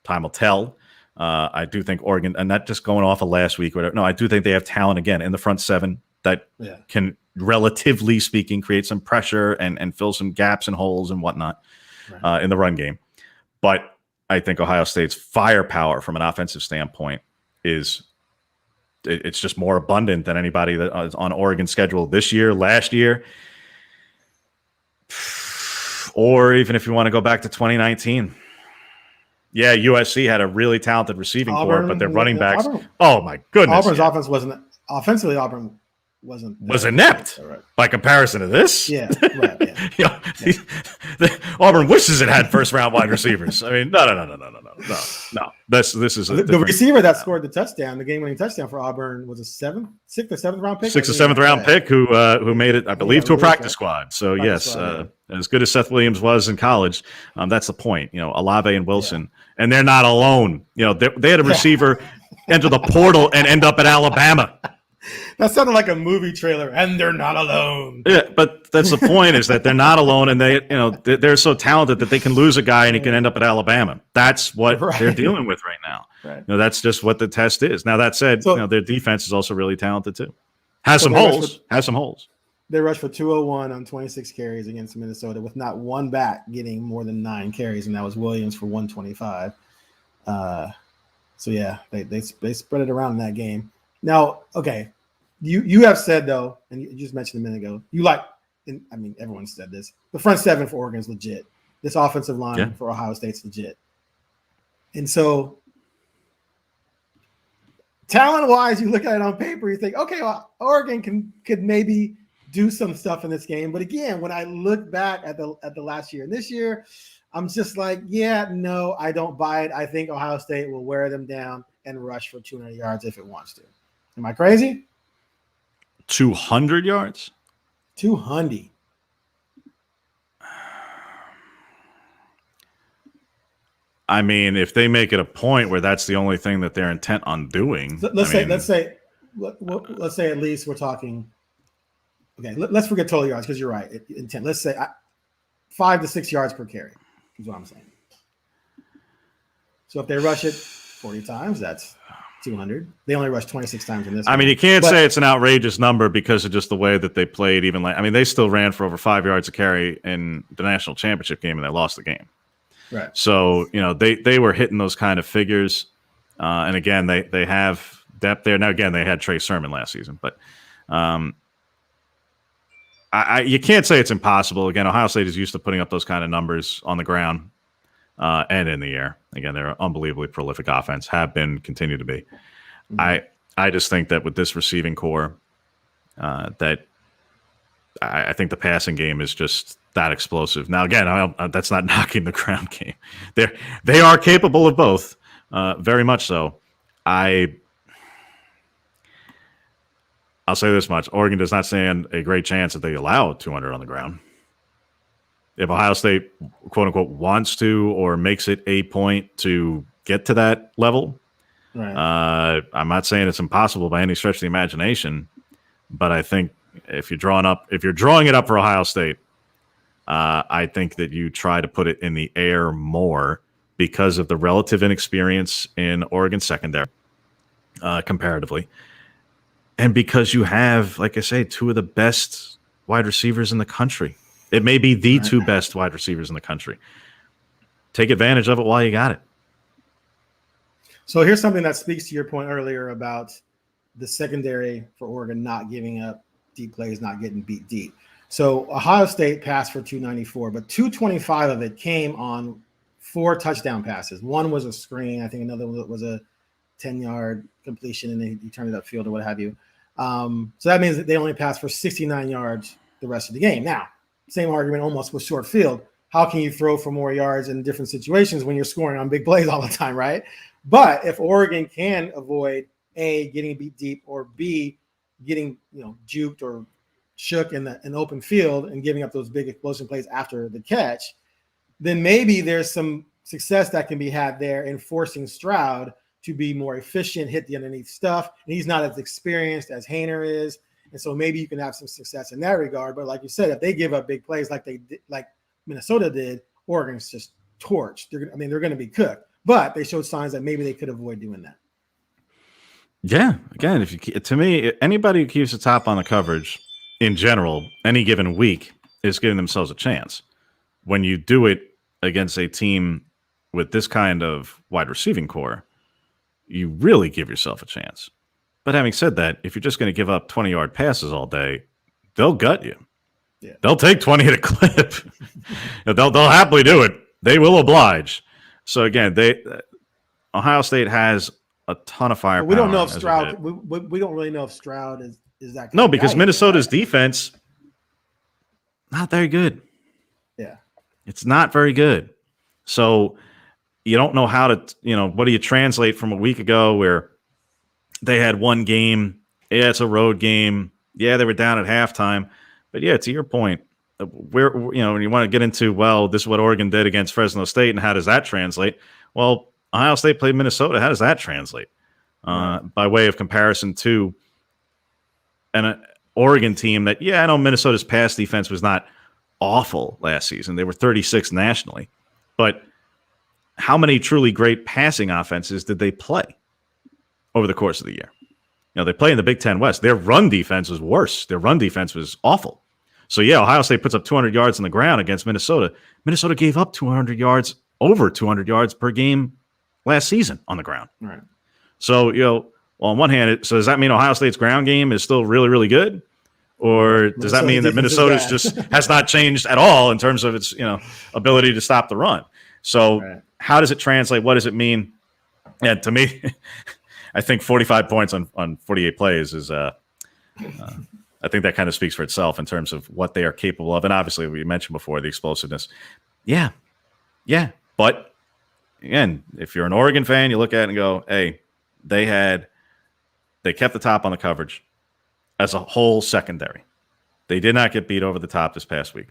time will tell. I do think Oregon, and not just going off of last week, whatever. No, I do think they have talent again in the front seven that can, relatively speaking, create some pressure and fill some gaps and holes and whatnot in the run game. But I think Ohio State's firepower from an offensive standpoint it's just more abundant than anybody that is on Oregon's schedule this year, last year, or even if you want to go back to 2019. Yeah, USC had a really talented receiving core, but their running backs. Oh my goodness! Auburn's offense wasn't offensively. Auburn was inept by comparison to this. Yeah, right. Yeah. Auburn wishes it had first round wide receivers. I mean, no. This is the receiver that scored the touchdown, the game winning touchdown for Auburn, was a sixth or seventh round pick. Sixth or seventh round pick who made it, I believe, to a practice squad. So yes, as good as Seth Williams was in college, that's the point. Olave and Wilson, and they're not alone. They had a receiver enter the portal and end up at Alabama. That sounded like a movie trailer, and they're not alone. Yeah, but that's the point, is that they're not alone, and they're so talented that they can lose a guy and he can end up at Alabama. That's what they're dealing with right now. Right. That's just what the test is. Now, that said, their defense is also really talented too. Has some holes. They rushed for 201 on 26 carries against Minnesota, with not one back getting more than 9 carries, and that was Williams for 125. So yeah, they spread it around in that game. Now, okay, you have said, though, and you just mentioned a minute ago, everyone said this, the front seven for Oregon is legit. This offensive line for Ohio State's legit. And so talent-wise, you look at it on paper, you think, okay, well, Oregon could maybe do some stuff in this game. But again, when I look back at the last year and this year, I'm just like, no, I don't buy it. I think Ohio State will wear them down and rush for 200 yards if it wants to. Am I crazy? 200 yards? 200. I mean, if they make it a point where that's the only thing that they're intent on doing. Let's say at least we're talking. Okay, let's forget total yards because you're right. Intent. Let's say 5 to 6 yards per carry is what I'm saying. So if they rush it 40 times, that's 200. They only rushed 26 times in this. I mean, you can't say it's an outrageous number because of just the way that they played. They still ran for over 5 yards a carry in the national championship game, and they lost the game. Right. So, they were hitting those kind of figures. And again, they have depth there. Now, again, they had Trey Sermon last season, but you can't say it's impossible. Again, Ohio State is used to putting up those kind of numbers on the ground and in the air. Again, they're an unbelievably prolific offense, continue to be. Mm-hmm. I just think that with this receiving core, that I think the passing game is just that explosive. Now, again, that's not knocking the ground game. They are capable of both, very much so. I'll say this much. Oregon does not stand a great chance that they allow 200 on the ground. If Ohio State, quote unquote, wants to or makes it a point to get to that level, right. I'm not saying it's impossible by any stretch of the imagination, but I think if you're drawing it up for Ohio State, I think that you try to put it in the air more because of the relative inexperience in Oregon secondary, comparatively. And because you have, like I say, two of the best wide receivers in the country. It may be the two best wide receivers in the country. Take advantage of it while you got it. So here's something that speaks to your point earlier about the secondary for Oregon not giving up deep plays, not getting beat deep. So Ohio State passed for 294, but 225 of it came on 4 touchdown passes. One was a screen. I think another was a 10-yard completion, and then he turned it upfield or what have you. So that means that they only passed for 69 yards the rest of the game. Now, same argument almost with short field. How can you throw for more yards in different situations when you're scoring on big plays all the time, right? But if Oregon can avoid A, getting beat deep, or B, getting juked or shook in an open field and giving up those big explosion plays after the catch, then maybe there's some success that can be had there in forcing Stroud to be more efficient, hit the underneath stuff. And he's not as experienced as Haener is. And so maybe you can have some success in that regard. But like you said, if they give up big plays like Minnesota did, Oregon's just torched. They're going to be cooked. But they showed signs that maybe they could avoid doing that. Yeah. Again, to me, anybody who keeps the top on the coverage in general, any given week, is giving themselves a chance. When you do it against a team with this kind of wide receiving core, you really give yourself a chance. But having said that, if you're just going to give up 20-yard passes all day, they'll gut you. Yeah. They'll take 20 at a clip. they'll happily do it. They will oblige. So again, Ohio State has a ton of firepower. We don't know if Stroud. We don't really know if Stroud is that. No, because Minnesota's defense not very good. Yeah, it's not very good. So you don't know how to, what do you translate from a week ago where they had one game? Yeah, it's a road game. Yeah, they were down at halftime. But yeah, to your point, where when you want to get into, well, this is what Oregon did against Fresno State, and how does that translate? Well, Ohio State played Minnesota. How does that translate? By way of comparison to an Oregon team that, I know Minnesota's pass defense was not awful last season. They were 36th nationally. But how many truly great passing offenses did they play over the course of the year? They play in the Big Ten West. Their run defense was worse. Their run defense was awful. So, Ohio State puts up 200 yards on the ground against Minnesota. Minnesota gave up over 200 yards per game last season on the ground. Right. So, on one hand, so does that mean Ohio State's ground game is still really, really good? Or does that mean that Minnesota's just has not changed at all in terms of its, ability to stop the run? So How does it translate? What does it mean? And to me, I think 45 points on 48 plays is I think that kind of speaks for itself in terms of what they are capable of. And obviously, we mentioned before, the explosiveness. Yeah. But again, if you're an Oregon fan, you look at it and go, hey, they kept the top on the coverage as a whole secondary. They did not get beat over the top this past week.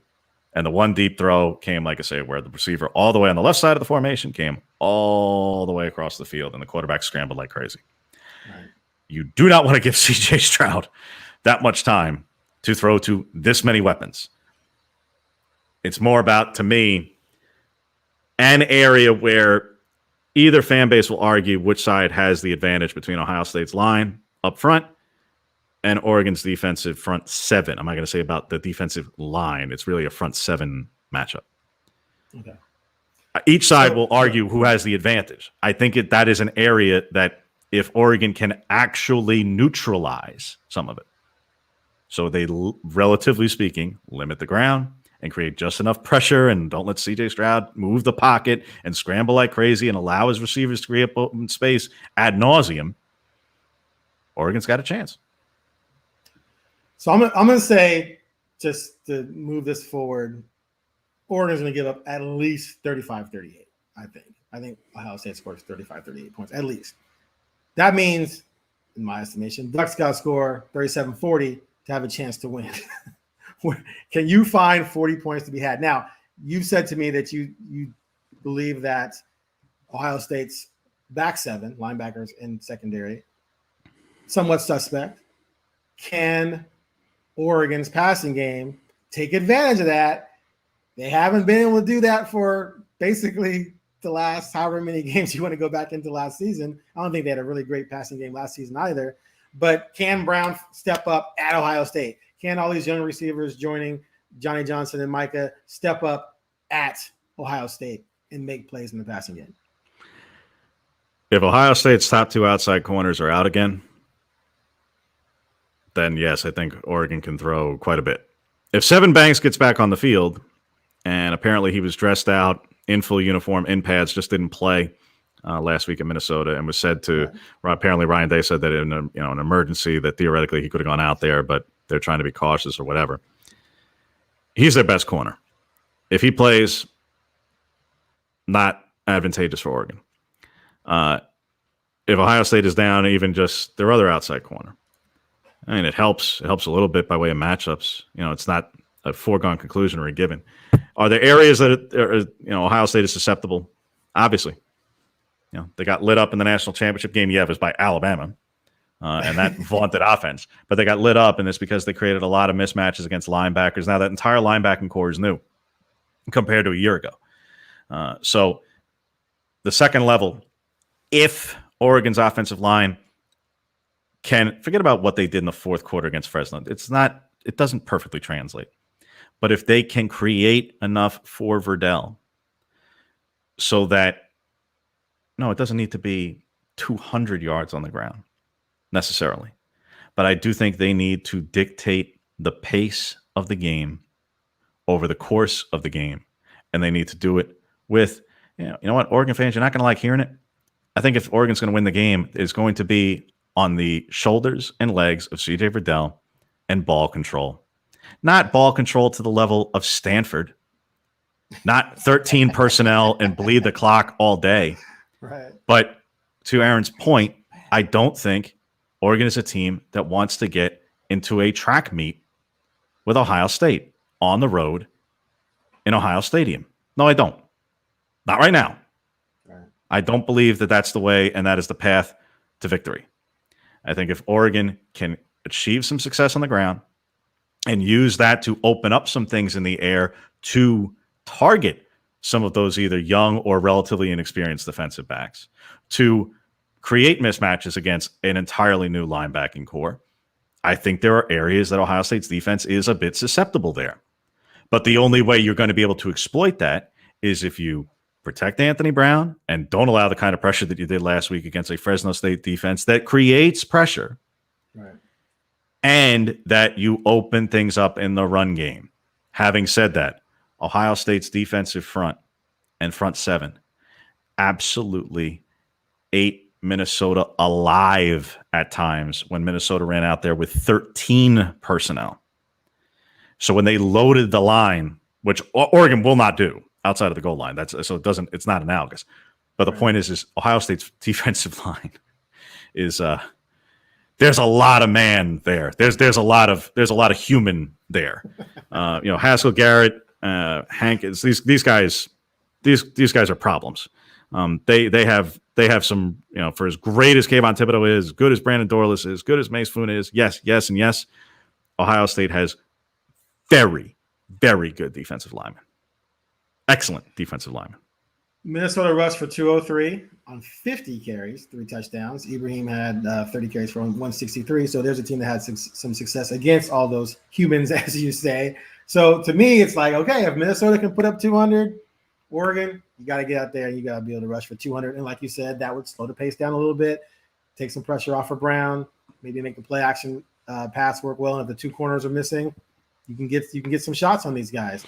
And the one deep throw came, like I say, where the receiver all the way on the left side of the formation came all the way across the field, and the quarterback scrambled like crazy. Right. You do not want to give C.J. Stroud that much time to throw to this many weapons. It's more about, to me, an area where either fan base will argue which side has the advantage between Ohio State's line up front and Oregon's defensive front seven. I'm not going to say about the defensive line. It's really a front seven matchup. Okay. Each side will argue who has the advantage. I think that is an area that if Oregon can actually neutralize some of it, so they, relatively speaking, limit the ground and create just enough pressure and don't let C.J. Stroud move the pocket and scramble like crazy and allow his receivers to create open space ad nauseum, Oregon's got a chance. So I'm going to say, just to move this forward, Oregon's going to give up at least 35-38, I think. I think Ohio State scores 35-38 points, at least. That means, in my estimation, Ducks got to score 37-40 to have a chance to win. Can you find 40 points to be had? Now, you've said to me that you believe that Ohio State's back seven, linebackers in secondary, somewhat suspect. Can Oregon's passing game, take advantage of that. They haven't been able to do that for basically the last however many games you want to go back into last season. I don't think they had a really great passing game last season either. But can Brown step up at Ohio State? Can all these young receivers joining Johnny Johnson and Micah step up at Ohio State and make plays in the passing game? If Ohio State's top 2 outside corners are out again, then yes, I think Oregon can throw quite a bit. If Sevyn Banks gets back on the field, and apparently he was dressed out in full uniform, in pads, just didn't play last week in Minnesota, and was said to. Apparently, Ryan Day said that in an emergency that theoretically he could have gone out there, but they're trying to be cautious or whatever. He's their best corner. If he plays, not advantageous for Oregon. If Ohio State is down, even just their other outside corner, I mean, it helps. It helps a little bit by way of matchups. It's not a foregone conclusion or a given. Are there areas that Ohio State is susceptible? Obviously, they got lit up in the national championship game. Yeah, it was by Alabama, and that vaunted offense. But they got lit up, and it's because they created a lot of mismatches against linebackers. Now that entire linebacking core is new compared to a year ago. So the second level, if Oregon's offensive line can forget about what they did in the fourth quarter against Fresno. It doesn't perfectly translate. But if they can create enough for Verdell so that, no, it doesn't need to be 200 yards on the ground necessarily. But I do think they need to dictate the pace of the game over the course of the game. And they need to do it with, you know what, Oregon fans, you're not going to like hearing it. I think if Oregon's going to win the game, it's going to be on the shoulders and legs of C.J. Verdell and ball control. Not ball control to the level of Stanford. Not 13 personnel and bleed the clock all day. Right. But to Aaron's point, I don't think Oregon is a team that wants to get into a track meet with Ohio State on the road in Ohio Stadium. No, I don't. Not right now. Right. I don't believe that that's the way and that is the path to victory. I think if Oregon can achieve some success on the ground and use that to open up some things in the air to target some of those either young or relatively inexperienced defensive backs, to create mismatches against an entirely new linebacking core, I think there are areas that Ohio State's defense is a bit susceptible there. But the only way you're going to be able to exploit that is if you protect Anthony Brown and don't allow the kind of pressure that you did last week against a Fresno State defense that creates pressure. Right. And that you open things up in the run game. Having said that, Ohio State's defensive front and front seven absolutely ate Minnesota alive at times when Minnesota ran out there with 13 personnel. So when they loaded the line, which Oregon will not do outside of the goal line, it's not analogous. But the point is Ohio State's defensive line is there's a lot of man there. There's a lot of human there. Haskell, Garrett, Hank, these guys are problems. They have some, for as great as Kayvon Thibodeau is, good as Brandon Dorlus is, good as Mace Foon is, yes, and yes, Ohio State has very, very good defensive linemen. Excellent defensive linemen. Minnesota rushed for 203 on 50 carries, 3 touchdowns. Ibrahim had 30 carries for 163. So there's a team that had some success against all those humans, as you say. So to me, it's like, okay, if Minnesota can put up 200, Oregon, you got to get out there and you got to be able to rush for 200. And like you said, that would slow the pace down a little bit, take some pressure off of Brown, maybe make the play action pass work well. And if the 2 corners are missing, you can get some shots on these guys.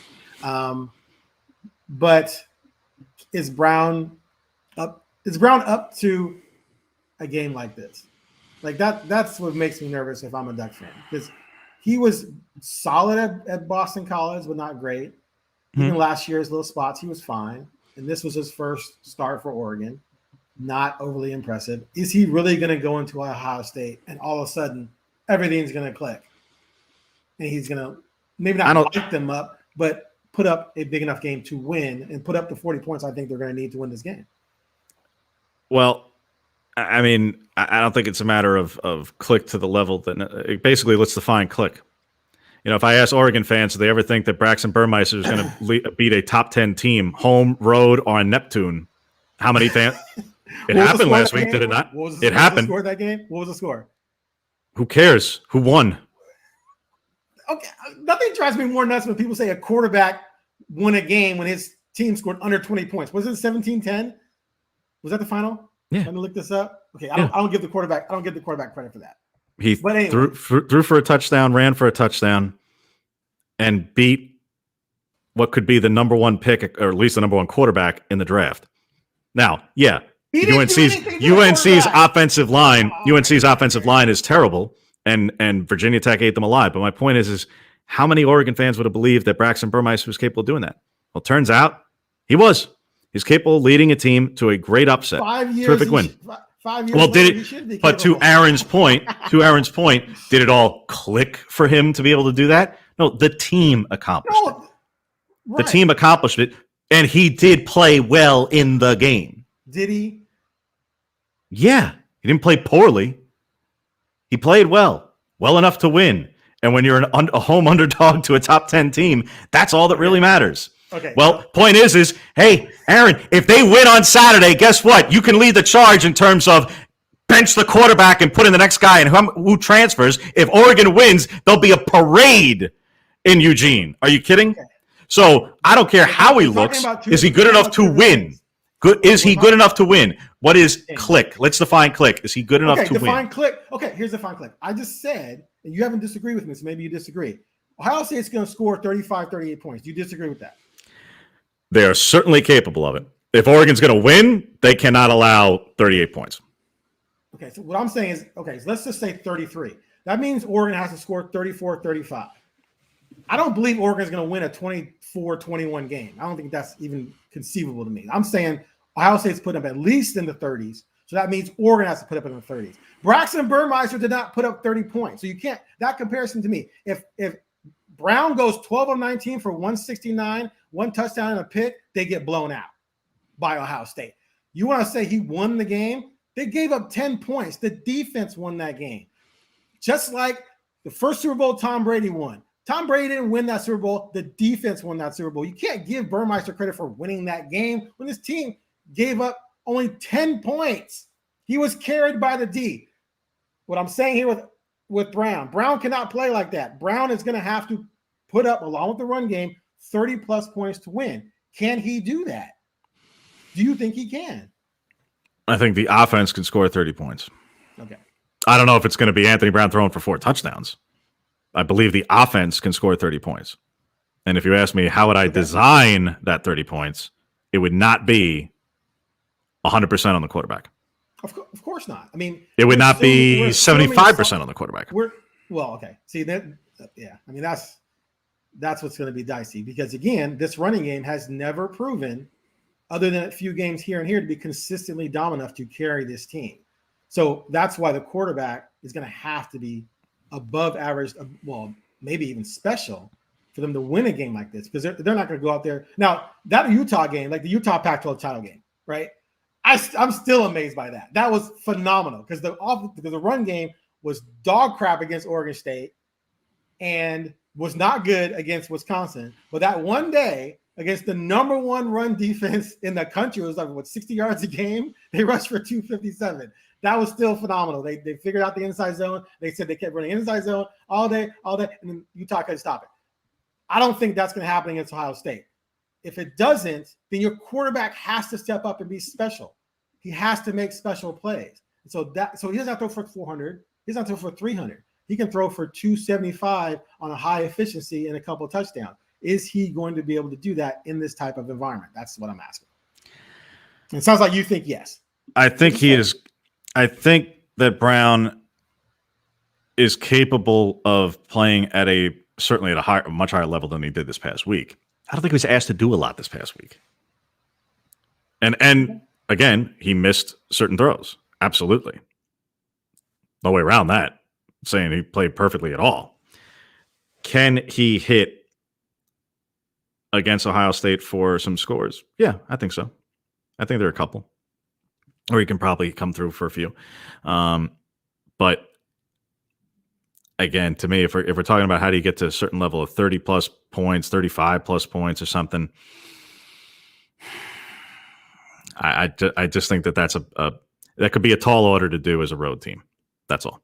But is Brown up? Is Brown up to a game like this? Like that's what makes me nervous if I'm a Duck fan, because he was solid at Boston College, but not great. Even last year's little spots, he was fine. And this was his first start for Oregon. Not overly impressive. Is he really going to go into Ohio State and all of a sudden everything's going to click? And he's going to maybe not light them up, but put up a big enough game to win and put up the 40 points I think they're going to need to win this game. Well, I mean, I don't think it's a matter of click to the level that basically, let's define click. if I ask Oregon fans, do they ever think that Braxton Burmeister is going to beat a top 10 team, home, road, or on Neptune? How many fans? It happened last week, did it not? It happened. What was the score of that game? What was the score? Who cares? Who won? Okay, nothing drives me more nuts when people say a quarterback won a game when his team scored under 20 points. Was it 17-10? Was that the final? Yeah. Let me look this up. Okay, I don't give the quarterback credit for that. He threw for a touchdown, ran for a touchdown, and beat what could be the number one pick, or at least the number one quarterback in the draft. Now, yeah, UNC's offensive line is terrible, and Virginia Tech ate them alive. But my point is how many Oregon fans would have believed that Braxton Burmeister was capable of doing that? Well, turns out he was. He's capable of leading a team to a great upset. 5 years. Terrific win. 5 years. Well, did it? But to Aaron's point, did it all click for him to be able to do that? No, the team accomplished it. Right. The team accomplished it, and he did play well in the game. Did he? Yeah, he didn't play poorly. He played well enough to win. And when you're a home underdog to a top 10 team, that's all that really matters. Okay. Well, point is, hey, Aaron, if they win on Saturday, guess what? You can lead the charge in terms of bench the quarterback and put in the next guy and who transfers. If Oregon wins, there'll be a parade in Eugene. Are you kidding? Okay. So I don't care how he looks. Is he good enough to win? Is he good enough to win? What is click? Let's define click. Is he good enough to win? Define click. Okay, here's define click. I just said, and you haven't disagreed with me, so maybe you disagree. Ohio State's going to score 35, 38 points. Do you disagree with that? They are certainly capable of it. If Oregon's going to win, they cannot allow 38 points. Okay, so what I'm saying is, so let's just say 33. That means Oregon has to score 34, 35. I don't believe Oregon's going to win a 24-21 game. I don't think that's even conceivable to me. I'm saying Ohio State's put up at least in the 30s. So that means Oregon has to put up in the 30s. Braxton Burmeister did not put up 30 points. So you can't, that comparison to me, if Brown goes 12 of 19 for 169, one touchdown and a pick, they get blown out by Ohio State. You want to say he won the game? They gave up 10 points. The defense won that game. Just like the first Super Bowl Tom Brady won. Tom Brady didn't win that Super Bowl. The defense won that Super Bowl. You can't give Burmeister credit for winning that game when his team gave up only 10 points. He was carried by the D. What I'm saying here with Brown cannot play like that. Brown is going to have to put up, along with the run game, 30-plus points to win. Can he do that? Do you think he can? I think the offense can score 30 points. Okay. I don't know if it's going to be Anthony Brown throwing for 4 touchdowns. I believe the offense can score 30 points. And if you ask me how would I design that 30 points, it would not be 100% on the quarterback. Of course not. I mean, it would not be 75% on the quarterback. Okay. See that? Yeah. I mean, that's what's going to be dicey because again, this running game has never proven, other than a few games here and here, to be consistently dominant enough to carry this team. So that's why the quarterback is going to have to be above average, well, maybe even special for them to win a game like this because they're not going to go out there. Now, that Utah game, like the Utah Pac-12 title game, right? I'm still amazed by that. That was phenomenal because the run game was dog crap against Oregon State and was not good against Wisconsin. But that one day against the number one run defense in the country, it was like, 60 yards a game? They rushed for 257. That was still phenomenal. They figured out the inside zone. They said they kept running inside zone all day, and then Utah couldn't stop it. I don't think that's going to happen against Ohio State. If it doesn't, then your quarterback has to step up and be special. He has to make special plays. So he doesn't have to throw for 400. He doesn't have to throw for 300. He can throw for 275 on a high efficiency and a couple of touchdowns. Is he going to be able to do that in this type of environment? That's what I'm asking. It sounds like you think yes. I think he is. I think that Brown is capable of playing at certainly at a much higher level than he did this past week. I don't think he was asked to do a lot this past week. And again, he missed certain throws. Absolutely. No way around that, saying he played perfectly at all. Can he hit against Ohio State for some scores? Yeah, I think so. I think there are a couple. Or he can probably come through for a few. But again, to me, if we're talking about how do you get to a certain level of 30 plus points, 35 plus points or something, I just think that's that could be a tall order to do as a road team. That's all.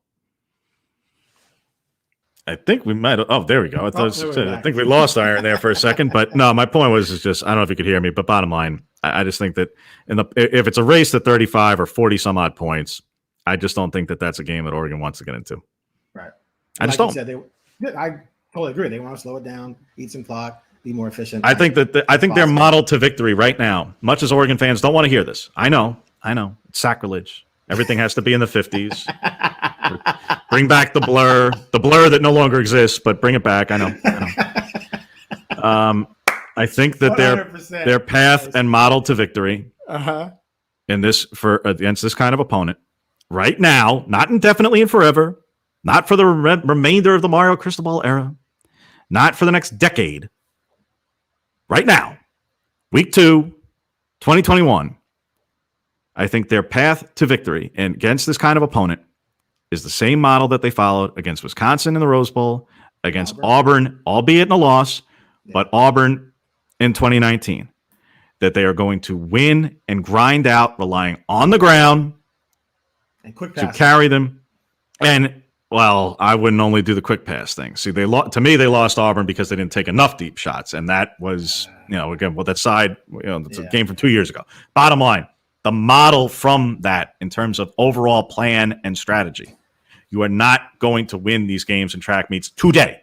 I think we might have. Oh, there we go. I think we lost Aaron there for a second. But no, my point was just, I don't know if you could hear me, but bottom line, I just think that if it's a race to 35 or 40 some odd points, I just don't think that that's a game that Oregon wants to get into. Right. I just don't. I totally agree. They want to slow it down, eat some clock, be more efficient. I think they're modeled to victory right now. Much as Oregon fans don't want to hear this. I know. It's sacrilege. Everything has to be in the 50s. Bring back the blur that no longer exists, but bring it back. I know. I think that their path and model to victory in this against this kind of opponent right now, not indefinitely and forever, not for the remainder of the Mario Cristobal era, not for the next decade. Right now, week 2, 2021. I think their path to victory and against this kind of opponent is the same model that they followed against Wisconsin in the Rose Bowl, against Auburn, albeit in a loss, but Auburn in 2019, that they are going to win and grind out, relying on the ground and quick to carry them. And, well, I wouldn't only do the quick pass thing. See, they lost Auburn because they didn't take enough deep shots, and that was, again, that side, it's a game from 2 years ago. Bottom line, the model from that in terms of overall plan and strategy. You are not going to win these games and track meets today.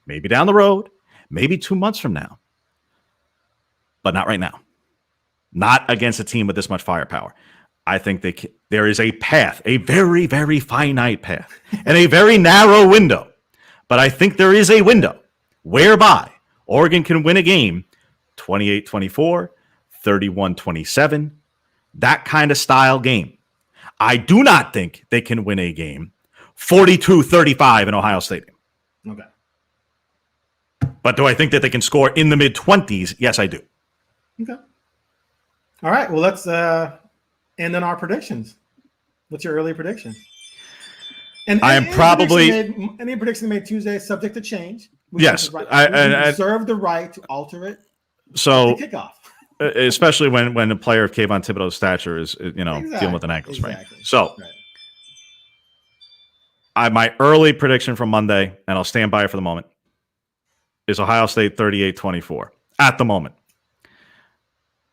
Maybe down the road, maybe 2 months from now, but not right now. Not against a team with this much firepower. I think there is a path, a very, very finite path, and a very narrow window. But I think there is a window whereby Oregon can win a game 28-24, 31-27, that kind of style game. I do not think they can win a game 42-35 in Ohio Stadium. Okay. But do I think that they can score in the mid-20s? Yes, I do. Okay. All right. Well, let's end on our predictions. What's your early prediction? And I am probably any prediction made Tuesday is subject to change. Yes, I reserve the right to alter it. So kickoff. Especially when a player of Kayvon Thibodeau's stature is dealing with an ankle sprain. So my early prediction from Monday, and I'll stand by it for the moment, is Ohio State 38-24 at the moment.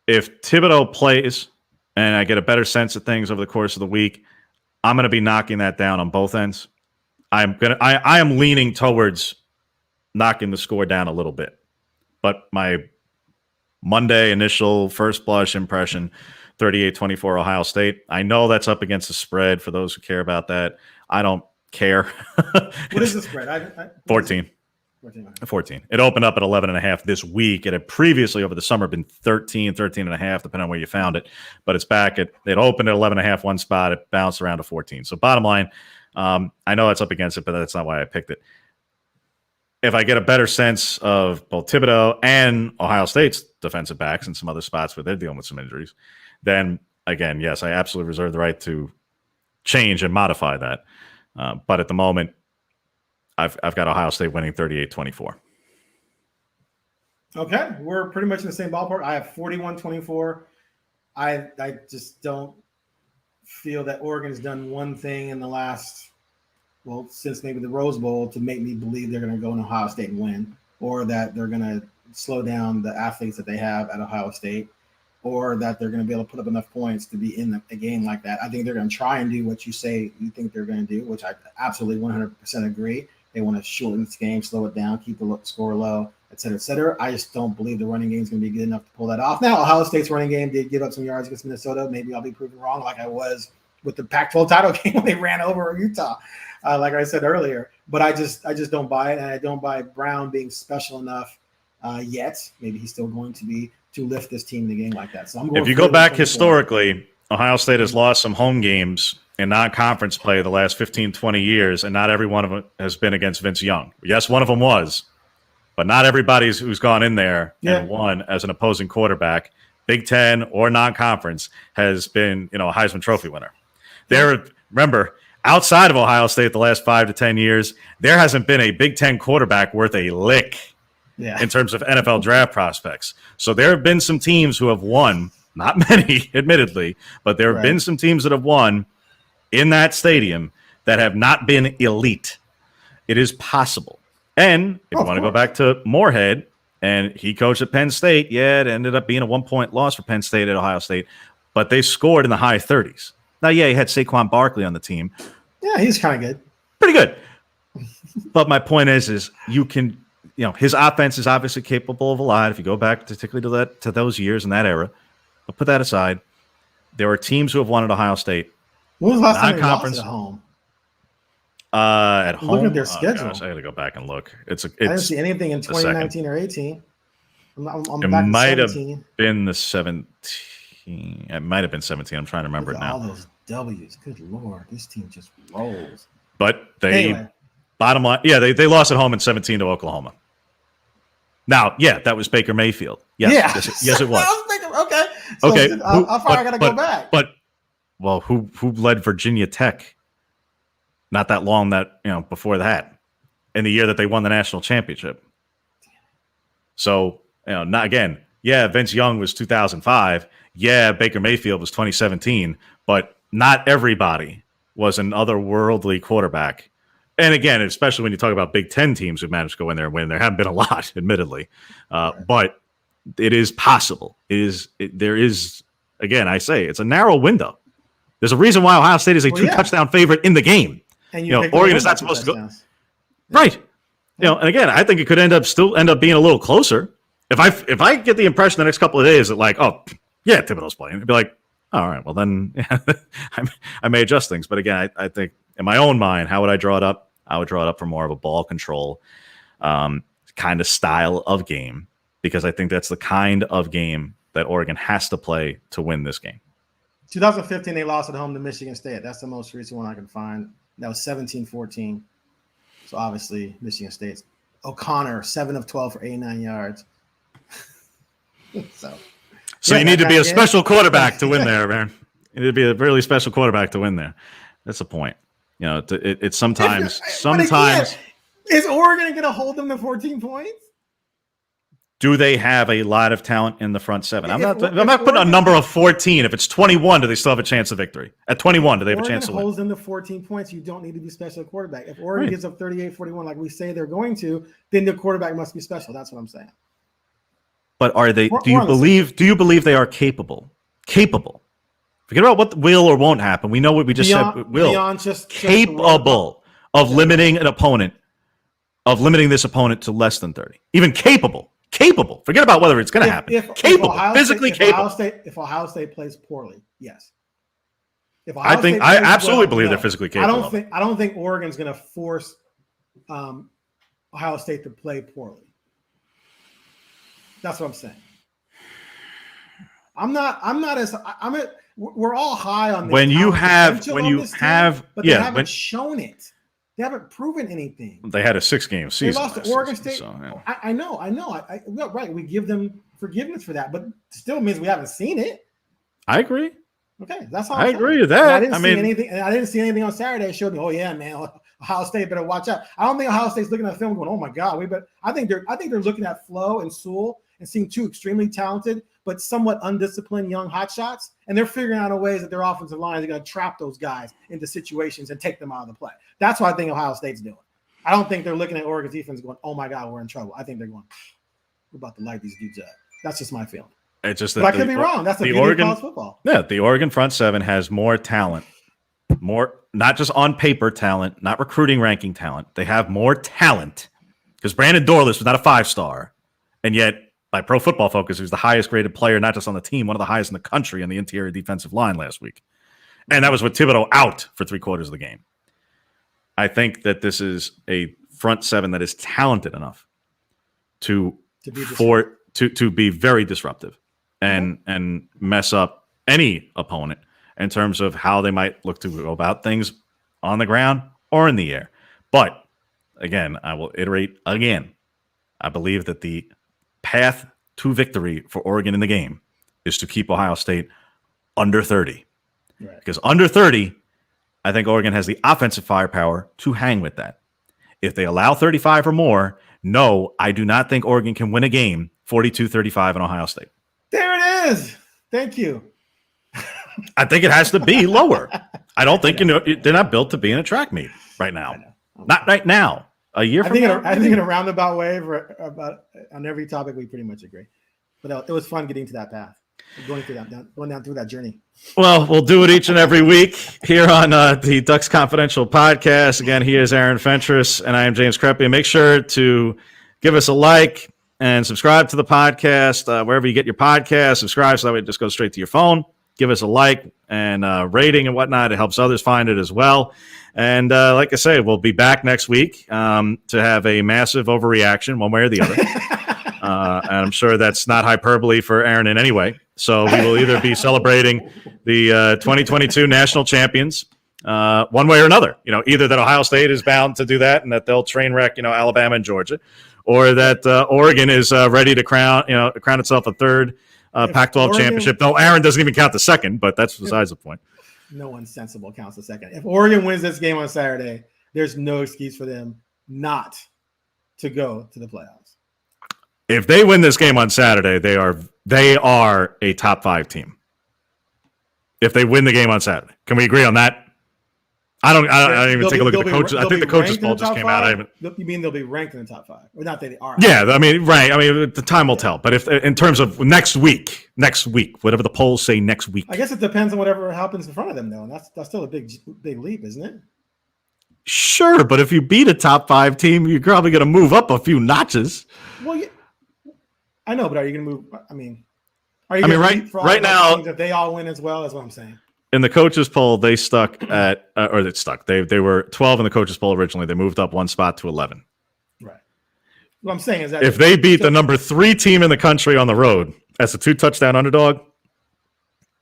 If Thibodeau plays and I get a better sense of things over the course of the week, I'm going to be knocking that down on both ends. I am leaning towards knocking the score down a little bit, but my Monday initial first blush impression, 38-24 Ohio State. I know that's up against the spread for those who care about that. I don't care. What is the spread? 14. 14. It opened up at 11.5 this week. It had previously over the summer been 13.5, depending on where you found it. But it's back it opened at 11.5 one spot. It bounced around to 14. So bottom line, I know that's up against it, but that's not why I picked it. If I get a better sense of both Thibodeau and Ohio State's defensive backs and some other spots where they're dealing with some injuries, then again, yes, I absolutely reserve the right to change and modify that. But at the moment, I've got Ohio State winning 38-24. Okay, we're pretty much in the same ballpark. I have 41-24. I just don't feel that Oregon's done one thing in the last, since maybe the Rose Bowl to make me believe they're going to go in Ohio State and win, or that they're going to slow down the athletes that they have at Ohio State, or that they're going to be able to put up enough points to be in a game like that. I think they're going to try and do what you say you think they're going to do, which I absolutely 100% agree. They want to shorten this game, slow it down, keep the score low, et cetera, et cetera. I just don't believe the running game is going to be good enough to pull that off. Now, Ohio State's running game did give up some yards against Minnesota. Maybe I'll be proven wrong like I was with the Pac-12 title game when they ran over Utah, like I said earlier. But I just don't buy it, and I don't buy Brown being special enough yet. Maybe he's still going to be to lift this team in the game like that. So if you go back historically, Ohio State has lost some home games in non-conference play the last 15, 20 years, and not every one of them has been against Vince Young. Yes, one of them was, but not everybody who's gone in there and won as an opposing quarterback, Big Ten or non-conference, has been a Heisman Trophy winner. Remember, outside of Ohio State the last 5 to 10 years, there hasn't been a Big Ten quarterback worth a lick in terms of NFL draft prospects. So there have been some teams who have won, not many, admittedly, but there have been some teams that have won in that stadium that have not been elite. It is possible. And if you want to go back to Moorhead, and he coached at Penn State, it ended up being a 1-point loss for Penn State at Ohio State, but they scored in the high 30s. Now, he had Saquon Barkley on the team. Yeah, he's kind of good. Pretty good. But my point is you can, his offense is obviously capable of a lot. If you go back particularly to those years in that era, but put that aside, there are teams who have won at Ohio State. When was the last time they lost at home? At home, look at their schedule. Gosh, I got to go back and look. I didn't see anything in 2019 or 18. It might have been the 17. It might have been 17. I'm trying to remember it now. All those W's. Good Lord. This team just rolls. But bottom line, they lost at home in 17 to Oklahoma. Now, that was Baker Mayfield. Yes, yes, it was. I was thinking, okay. So how far I got to go back? But, who led Virginia Tech not that long before that, in the year that they won the national championship? So, not again. Vince Young was 2005. Baker Mayfield was 2017, but not everybody was an otherworldly quarterback. And again, especially when you talk about Big Ten teams who managed to go in there and win, there haven't been a lot, admittedly. But it is possible. There is, again, I say, it's a narrow window. There's a reason why Ohio State is a 2-touchdown favorite in the game. And Oregon is not supposed to go. Right. And again, I think it could end up being a little closer. If I get the impression the next couple of days that Thibodeau's playing, it'd be like, all right, well then I may adjust things. But again, I think in my own mind, how would I draw it up? I would draw it up for more of a ball control kind of style of game, because I think that's the kind of game that Oregon has to play to win this game. 2015, they lost at home to Michigan State. That's the most recent one I can find. That was 17-14. So obviously, Michigan State's O'Connor, 7 of 12 for 89 yards. So you need to be a special quarterback to win there, man. You need to be a really special quarterback to win there. That's the point. It's sometimes. Is Oregon going to hold them to 14 points? Do they have a lot of talent in the front seven? I'm not putting a number of 14. If it's 21, do they still have a chance of victory? At 21, do they have a chance to win? Oregon holds them to 14 points. You don't need to be special quarterback. If Oregon gives up 38-41 like we say they're going to, then the quarterback must be special. That's what I'm saying. But are they? Do you believe they are capable? Capable. Forget about what will or won't happen. We know what we just said. Will capable of limiting an opponent, of limiting this opponent to less than 30. Even capable. Capable. Forget about whether it's going to happen. Capable. Physically capable. If Ohio State plays poorly, yes. I absolutely believe they're physically capable. I don't think Oregon's going to force Ohio State to play poorly. That's what I'm saying. We're all high on this. But they haven't shown it. They haven't proven anything. They had a 6-game season. They lost to Oregon State. So, yeah. I know. Right. We give them forgiveness for that, but still means we haven't seen it. I agree. Okay, that's all. I agree with that. I didn't see anything on Saturday that showed me, oh yeah, man, Ohio State better watch out. I don't think Ohio State's looking at film going, oh my God, I think they're looking at Flo and Sewell and seeing two extremely talented but somewhat undisciplined young hotshots, and they're figuring out ways that their offensive line is going to trap those guys into situations and take them out of the play. That's what I think Ohio State's doing. I don't think they're looking at Oregon's defense going, oh my God, we're in trouble. I think they're going, we're about to light these dudes up. That's just my feeling. It's just that I could be wrong. That's the beauty of college football. Yeah, the Oregon front seven has more talent, more not just on paper talent, not recruiting ranking talent. They have more talent because Brandon Dorlus was not a 5-star, and yet by Pro Football Focus, he was the highest graded player, not just on the team, one of the highest in the country on the interior defensive line last week, and that was with Thibodeau out for 3/4 of the game. I think that this is a front seven that is talented enough to be very disruptive and mess up any opponent in terms of how they might look to go about things on the ground or in the air. But again, I will iterate again. I believe that the path to victory for Oregon in the game is to keep Ohio State under 30. Right. Because under 30, I think Oregon has the offensive firepower to hang with that. If they allow 35 or more, no, I do not think Oregon can win a game 42-35 in Ohio State. There it is. Thank you. I think it has to be lower. I don't think they're not built to be in a track meet right now. Not right now. A year from now. I think in a roundabout way on every topic we pretty much agree. But it was fun getting to that path, going down through that journey. Well, we'll do it each and every week here on the Ducks Confidential podcast. Again, he is Aaron Fentress, and I am James Crepea. Make sure to give us a like and subscribe to the podcast wherever you get your podcast. Subscribe so that way it just goes straight to your phone. Give us a like and rating and whatnot. It helps others find it as well. And like I say, we'll be back next week to have a massive overreaction one way or the other. And I'm sure that's not hyperbole for Aaron in any way. So we will either be celebrating the 2022 national champions one way or another. Either that Ohio State is bound to do that and that they'll train wreck, Alabama and Georgia, or that Oregon is ready to crown itself a third Pac-12 championship. Though Aaron doesn't even count the second, but that's besides the point. No one sensible counts the second. If Oregon wins this game on Saturday, there's no excuse for them not to go to the playoffs. If they win this game on Saturday, they are a top 5 team. If they win the game on Saturday, can we agree on that? I don't even take a look at the coaches. I think the coaches poll just came out. You mean they'll be ranked in the top 5? Or not that they are. Yeah, I mean, right. I mean, the time will tell. But if in terms of next week, whatever the polls say next week. I guess it depends on whatever happens in front of them, though. And that's still a big leap, isn't it? Sure, but if you beat a top 5 team, you're probably going to move up a few notches. Well, yeah, I know, but are you going to move? I mean, right now, if they all win as well, that's what I'm saying. In the coaches poll, they stuck at, or it stuck. They were 12 in the coaches poll originally. They moved up one spot to 11. Right. What I'm saying is that if they beat the number 3 team in the country on the road as a 2-touchdown underdog,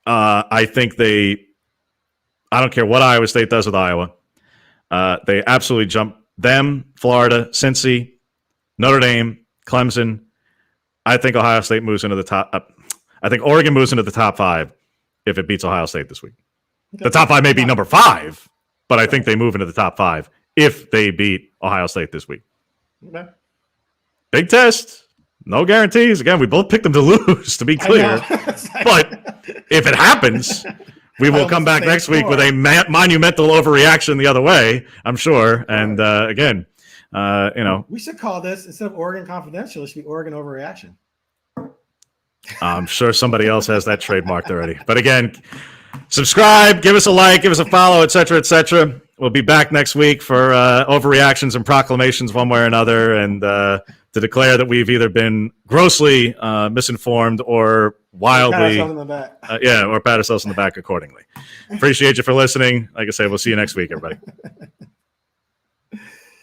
I think I don't care what Iowa State does with Iowa. They absolutely jump them, Florida, Cincy, Notre Dame, Clemson. I think Ohio State moves into the top. I think Oregon moves into the top 5 if it beats Ohio State this week. Okay. The top 5 may be number 5, but I think they move into the top 5 if they beat Ohio State this week. Okay. Big test. No guarantees. Again, we both picked them to lose, to be clear. But if it happens, we will come back next week with a monumental overreaction the other way, I'm sure. And again, we should call this, instead of Oregon Confidential, it should be Oregon Overreaction. I'm sure somebody else has that trademarked already. But again, subscribe, give us a like, give us a follow, et cetera, et cetera. We'll be back next week for overreactions and proclamations one way or another, and to declare that we've either been grossly misinformed or wildly, or pat ourselves on the back accordingly. Appreciate you for listening. Like I said, we'll see you next week, everybody.